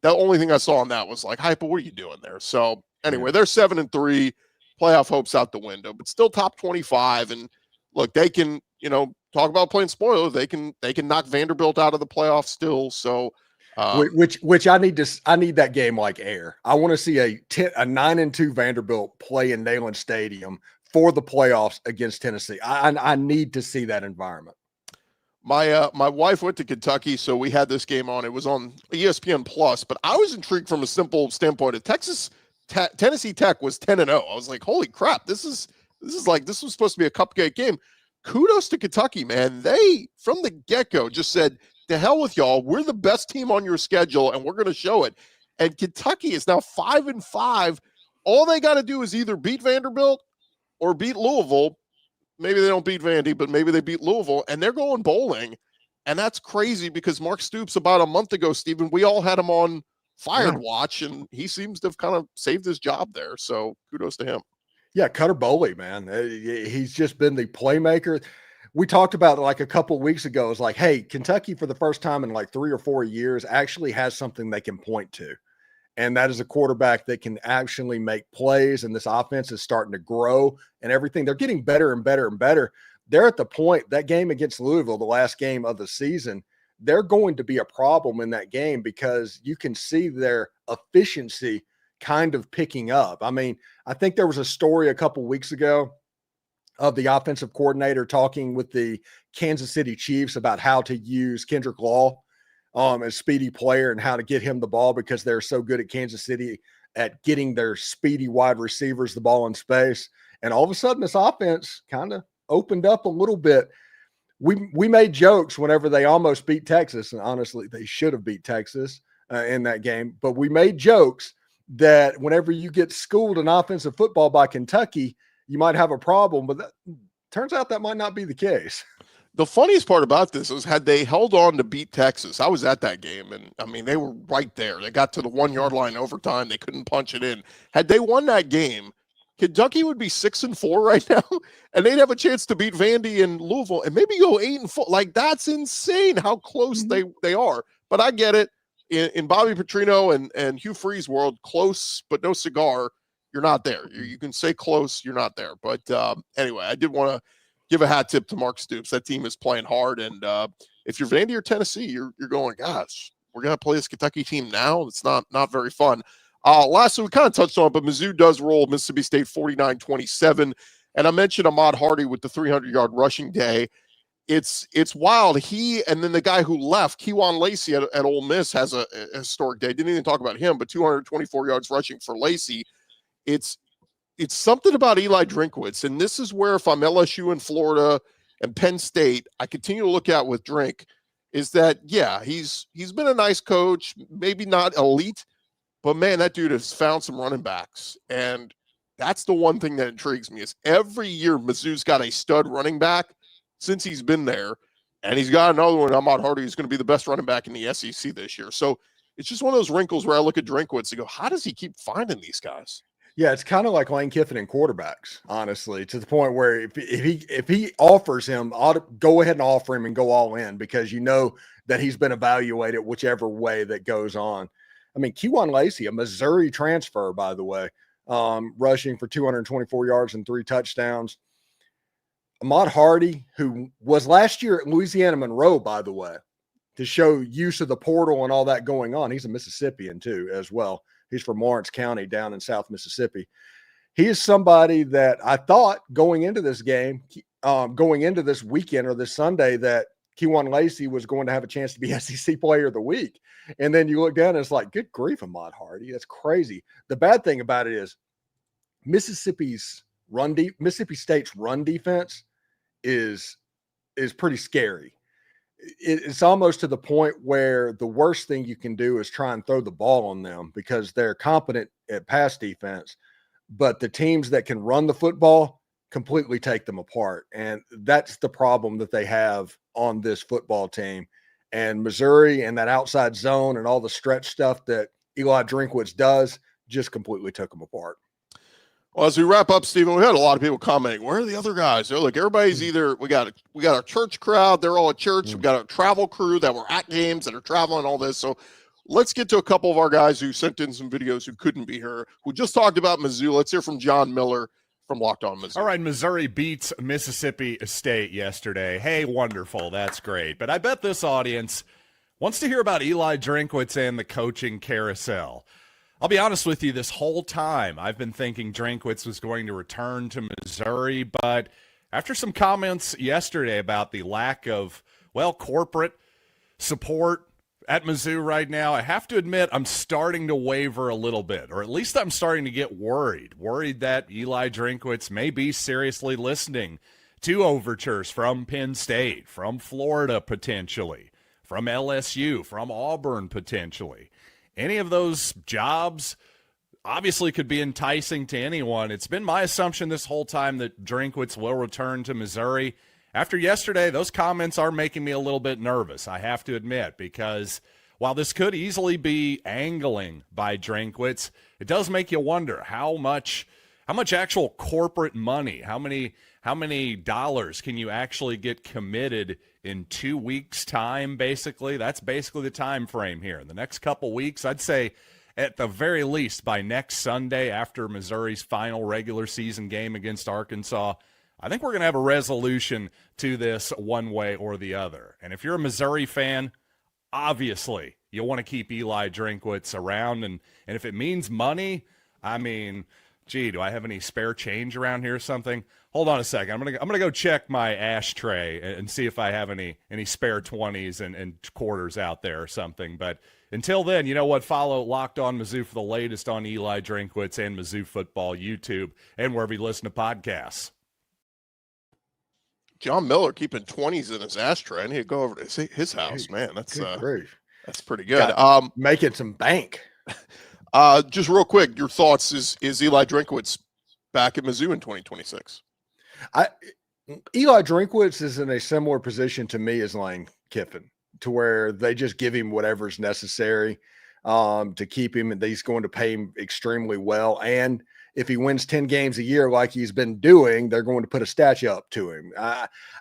the only thing I saw on that was like, Hype, what are you doing there? So anyway, they're 7-3. Playoff hopes out the window, but still top 25. And look, they can, talk about playing spoiler. They can knock Vanderbilt out of the playoffs still. So, which I need that game like air. I want to see a 9-2 Vanderbilt play in Neyland Stadium for the playoffs against Tennessee. I need to see that environment. My wife went to Kentucky, so we had this game on. It was on ESPN Plus, but I was intrigued from a simple standpoint. Of Tennessee Tech was 10-0. I was like, holy crap, this was supposed to be a cupcake game. Kudos to Kentucky, man. They, from the get-go, just said, to hell with y'all. We're the best team on your schedule, and we're going to show it. And Kentucky is now 5-5. All they got to do is either beat Vanderbilt or beat Louisville. Maybe they don't beat Vandy, but maybe they beat Louisville, and they're going bowling. And that's crazy because Mark Stoops, about a month ago, Stephen, we all had him on fired watch, and he seems to have kind of saved his job there. So kudos to him. Yeah, Cutter Boley, man. He's just been the playmaker. We talked about it like a couple of weeks ago. It's like, hey, Kentucky for the first time in like 3 or 4 years actually has something they can point to. And that is a quarterback that can actually make plays. And this offense is starting to grow and everything. They're getting better and better and better. They're at the point, that game against Louisville, the last game of the season, they're going to be a problem in that game because you can see their efficiency kind of picking up. I mean, I think there was a story a couple weeks ago of the offensive coordinator talking with the Kansas City Chiefs about how to use Kendrick Law as speedy player and how to get him the ball because they're so good at Kansas City at getting their speedy wide receivers the ball in space. And all of a sudden this offense kind of opened up a little bit. We made jokes whenever they almost beat Texas, and honestly, they should have beat Texas in that game. But we made jokes that whenever you get schooled in offensive football by Kentucky, you might have a problem. But that turns out that might not be the case. The funniest part about this is had they held on to beat Texas, I was at that game, and I mean, they were right there. They got to the 1 yard line overtime. They couldn't punch it in. Had they won that game, Kentucky would be 6-4 right now, and they'd have a chance to beat Vandy and Louisville and maybe go 8-4. Like, that's insane how close they are. But I get it. In Bobby Petrino and Hugh Freeze world, close but no cigar, you're not there. You can say close, you're not there. But anyway, I did want to give a hat tip to Mark Stoops. That team is playing hard, and if you're Vandy or Tennessee, you're going, gosh, we're going to play this Kentucky team now? It's not very fun. Lastly, we kind of touched on it, but Mizzou does roll Mississippi State 49-27. And I mentioned Ahmad Hardy with the 300-yard rushing day. It's wild. He and then the guy who left, Kejuan Lacey at Ole Miss, has a historic day. Didn't even talk about him, but 224 yards rushing for Lacey. It's something about Eli Drinkwitz. And this is where if I'm LSU in Florida and Penn State, I continue to look at with Drink is that, yeah, he's been a nice coach, maybe not elite, but man, that dude has found some running backs. And that's the one thing that intrigues me is every year Mizzou's got a stud running back since he's been there. And he's got another one, Ahmad Hardy, who's going to be the best running back in the SEC this year. So it's just one of those wrinkles where I look at Drinkwitz and go, how does he keep finding these guys? Yeah, it's kind of like Lane Kiffin and quarterbacks, honestly, to the point where if he offers him, go ahead and offer him and go all in because you know that he's been evaluated whichever way that goes on. I mean, Kewan Lacey, a Missouri transfer, by the way, rushing for 224 yards and 3 touchdowns. Ahmad Hardy, who was last year at Louisiana Monroe, by the way, to show use of the portal and all that going on. He's a Mississippian too, as well. He's from Lawrence County down in South Mississippi. He is somebody that I thought going into this game, going into this weekend or this Sunday, that Kewan Lacey was going to have a chance to be SEC Player of the Week. And then you look down and it's like, good grief, Ahmad Hardy. That's crazy. The bad thing about it is Mississippi State's run defense is pretty scary. It's almost to the point where the worst thing you can do is try and throw the ball on them because they're competent at pass defense, but the teams that can run the football completely take them apart. And that's the problem that they have on this football team. And Missouri and that outside zone and all the stretch stuff that Eli Drinkwitz does just completely took them apart. Well, as we wrap up, Stephen, we had a lot of people commenting, where are the other guys? They're like, everybody's either, we got a church crowd, they're all at church. We've got a travel crew that were at games that are traveling, all this. So let's get to a couple of our guys who sent in some videos who couldn't be here, who just talked about Mizzou. Let's hear from John Miller from Locked On Mizzou. All right, Missouri beats Mississippi State yesterday. Hey, wonderful. That's great. But I bet this audience wants to hear about Eli Drinkwitz and the coaching carousel. I'll be honest with you, this whole time I've been thinking Drinkwitz was going to return to Missouri, but after some comments yesterday about the lack of, corporate support at Mizzou right now, I have to admit I'm starting to waver a little bit, or at least I'm starting to get worried that Eli Drinkwitz may be seriously listening to overtures from Penn State, from Florida potentially, from LSU, from Auburn potentially. Any of those jobs obviously could be enticing to anyone. It's been my assumption this whole time that Drinkwitz will return to Missouri. After yesterday, those comments are making me a little bit nervous, I have to admit, because while this could easily be angling by Drinkwitz, it does make you wonder how much actual corporate money, how many dollars can you actually get committed in 2 weeks' time, basically? That's basically the time frame here. In the next couple weeks, I'd say at the very least by next Sunday after Missouri's final regular season game against Arkansas, I think we're going to have a resolution to this one way or the other. And if you're a Missouri fan, obviously you'll want to keep Eli Drinkwitz around. And if it means money, I mean, gee, do I have any spare change around here or something? Hold on a second. I'm gonna go check my ashtray and see if I have any spare 20s and quarters out there or something. But until then, you know what? Follow Locked On Mizzou for the latest on Eli Drinkwitz and Mizzou football, YouTube, and wherever you listen to podcasts. John Miller keeping 20s in his ashtray. I need to go over to his house, man. That's pretty good. Making some bank. Just real quick, your thoughts is Eli Drinkwitz back at Mizzou in 2026? Eli Drinkwitz is in a similar position to me as Lane Kiffin, to where they just give him whatever's necessary to keep him, and he's going to pay him extremely well. And if he wins 10 games a year like he's been doing, they're going to put a statue up to him.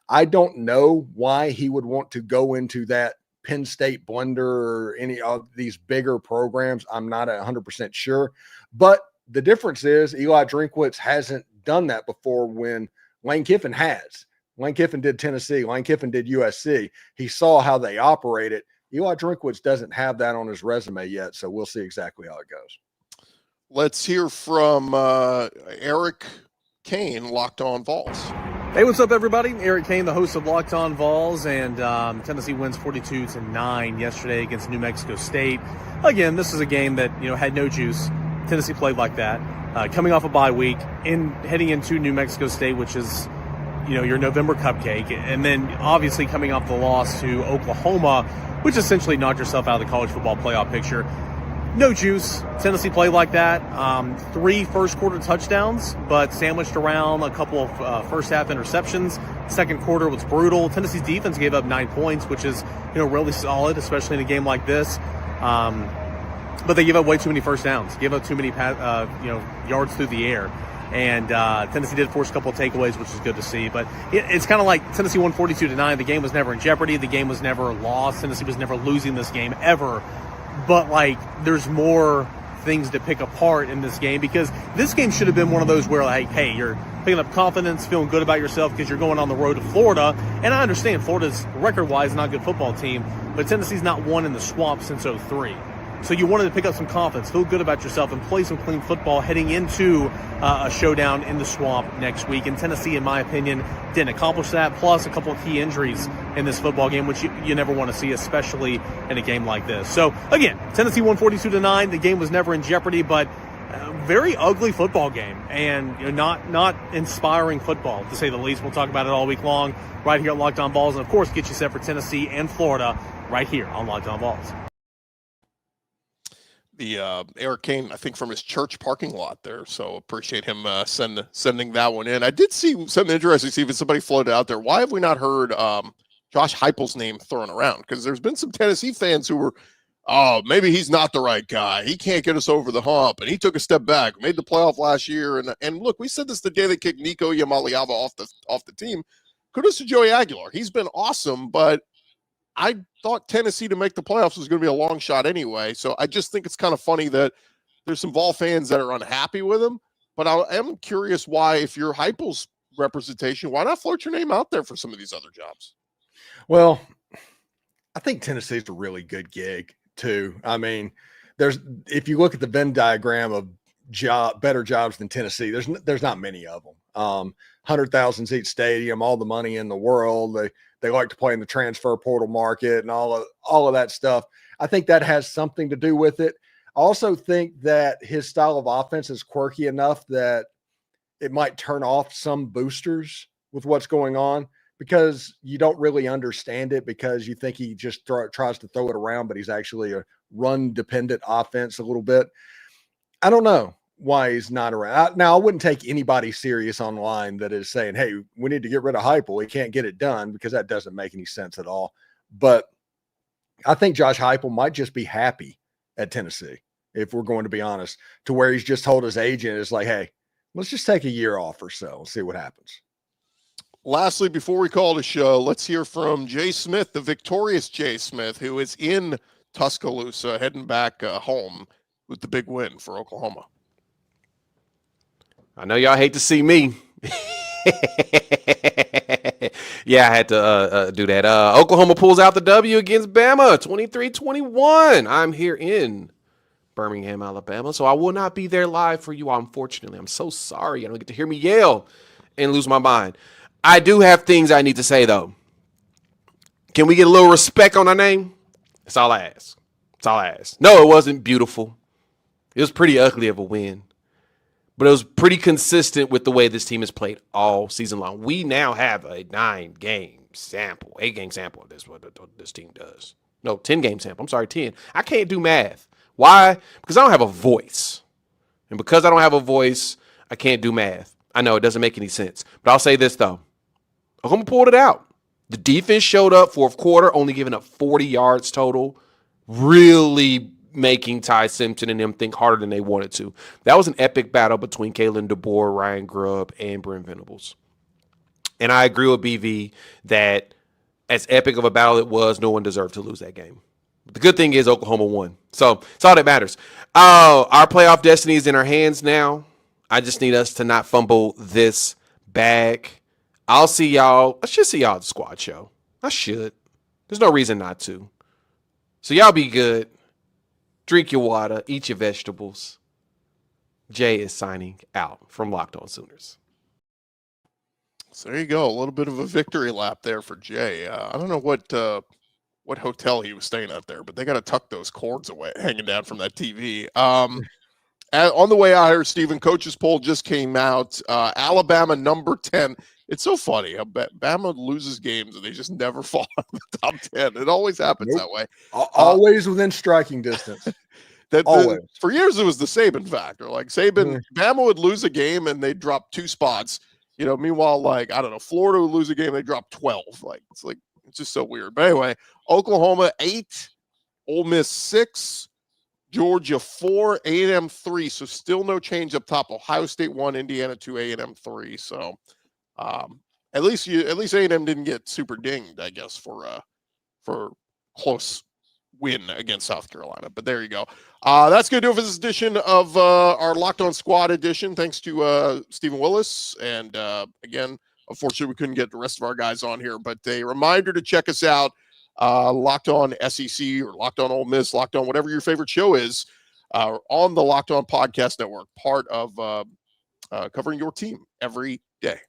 I don't know why he would want to go into that Penn State blender or any of these bigger programs. I'm not 100% sure. But the difference is Eli Drinkwitz hasn't done that before when Lane Kiffin has. Lane Kiffin did Tennessee. Lane Kiffin did USC. He saw how they operated. Eli Drinkwitz doesn't have that on his resume yet, so we'll see exactly how it goes. Let's hear from Eric Kane, Locked On Vols. Hey, what's up, everybody? Eric Kane, the host of Locked On Vols, and Tennessee wins 42-9 yesterday against New Mexico State. Again, this is a game that had no juice. Tennessee played like that, coming off a bye week, heading into New Mexico State, which is your November cupcake, and then obviously coming off the loss to Oklahoma, which essentially knocked yourself out of the college football playoff picture. No juice. Tennessee played like that. 3 first-quarter touchdowns, but sandwiched around a couple of first-half interceptions. Second quarter was brutal. Tennessee's defense gave up 9 points, which is really solid, especially in a game like this. But they gave up way too many first downs. Gave up too many yards through the air. And Tennessee did force a couple of takeaways, which is good to see. But it's kind of like Tennessee won 42-9. The game was never in jeopardy. The game was never lost. Tennessee was never losing this game ever. But, there's more things to pick apart in this game, because this game should have been one of those where, hey, you're picking up confidence, feeling good about yourself because you're going on the road to Florida. And I understand Florida's record-wise not a good football team, but Tennessee's not won in the swamp since 2003. So you wanted to pick up some confidence, feel good about yourself, and play some clean football heading into a showdown in the swamp next week. And Tennessee, in my opinion, didn't accomplish that, plus a couple of key injuries in this football game, which you never want to see, especially in a game like this. So, again, Tennessee won 42-9. The game was never in jeopardy, but a very ugly football game, and not inspiring football, to say the least. We'll talk about it all week long right here at Locked On Vols, and, of course, get you set for Tennessee and Florida right here on Locked On Vols. The Eric Kane, I think, from his church parking lot there. So appreciate him sending that one in. I did see something interesting, Steve, somebody floated out there. Why have we not heard Josh Heupel's name thrown around? Because there's been some Tennessee fans who were, maybe he's not the right guy. He can't get us over the hump. And he took a step back, made the playoff last year. And look, we said this the day they kicked Nico Yamaliava off the team. Kudos to Joey Aguilar. He's been awesome, but I thought Tennessee to make the playoffs was going to be a long shot anyway. So I just think it's kind of funny that there's some Vol fans that are unhappy with him. But I am curious why, if you're Heupel's representation, why not float your name out there for some of these other jobs? Well, I think Tennessee's a really good gig too. I mean, if you look at the Venn diagram of better jobs than Tennessee, there's not many of them. 100,000 seat stadium, all the money in the world. They like to play in the transfer portal market and all of that stuff. I think that has something to do with it. I also think that his style of offense is quirky enough that it might turn off some boosters with what's going on, because you don't really understand it, because you think he just tries to throw it around, but he's actually a run-dependent offense a little bit. I don't know why he's not around. Now, I wouldn't take anybody serious online that is saying, hey, we need to get rid of Heupel. He can't get it done, because that doesn't make any sense at all. But I think Josh Heupel might just be happy at Tennessee, if we're going to be honest, to where he's just told his agent, is like, hey, let's just take a year off or so and see what happens. Lastly, before we call the show, let's hear from Jay Smith, the victorious Jay Smith, who is in Tuscaloosa, heading back home with the big win for Oklahoma. I know y'all hate to see me. Yeah, I had to do that. Oklahoma pulls out the W against Bama, 23-21. I'm here in Birmingham, Alabama, so I will not be there live for you, unfortunately. I'm so sorry. I don't get to hear me yell and lose my mind. I do have things I need to say, though. Can we get a little respect on our name? That's all I ask. That's all I ask. No, it wasn't beautiful. It was pretty ugly of a win. But it was pretty consistent with the way this team has played all season long. We now have a 8-game sample of this, what this team does. No, 10-game sample. I'm sorry, 10. I can't do math. Why? Because I don't have a voice. And because I don't have a voice, I can't do math. I know it doesn't make any sense. But I'll say this, though. Oklahoma pulled it out. The defense showed up fourth quarter, only giving up 40 yards total. Really making Ty Simpson and them think harder than they wanted to. That was an epic battle between Kalen DeBoer, Ryan Grubb, and Brent Venables. And I agree with BV that as epic of a battle it was, no one deserved to lose that game. But the good thing is Oklahoma won. So it's all that matters. Our playoff destiny is in our hands now. I just need us to not fumble this bag. I'll see y'all. I should see y'all at the squad show. I should. There's no reason not to. So y'all be good. Drink your water. Eat your vegetables. Jay is signing out from Locked On Sooners. So there you go. A little bit of a victory lap there for Jay. I don't know what hotel he was staying at there, but they got to tuck those cords away, hanging down from that TV. On the way out here, Stephen, coach's poll just came out. Alabama number 10. It's so funny how Bama loses games and they just never fall out of the top 10. It always happens that way. Always within striking distance. Always. For years, it was the Saban factor. Like Saban, Bama would lose a game and they'd drop 2 spots. Meanwhile, like, I don't know, Florida would lose a game, they drop 12. It's just so weird. But anyway, Oklahoma 8, Ole Miss 6, Georgia 4, A&M 3. So still no change up top. Ohio State 1, Indiana 2, A&M 3. So at least A&M didn't get super dinged, I guess, for close win against South Carolina. But there you go. That's going to do it for this edition of our Locked On Squad edition. Thanks to Stephen Willis. And again, unfortunately, we couldn't get the rest of our guys on here. But a reminder to check us out, Locked On SEC or Locked On Ole Miss, Locked On whatever your favorite show is, on the Locked On Podcast Network, part of covering your team every day.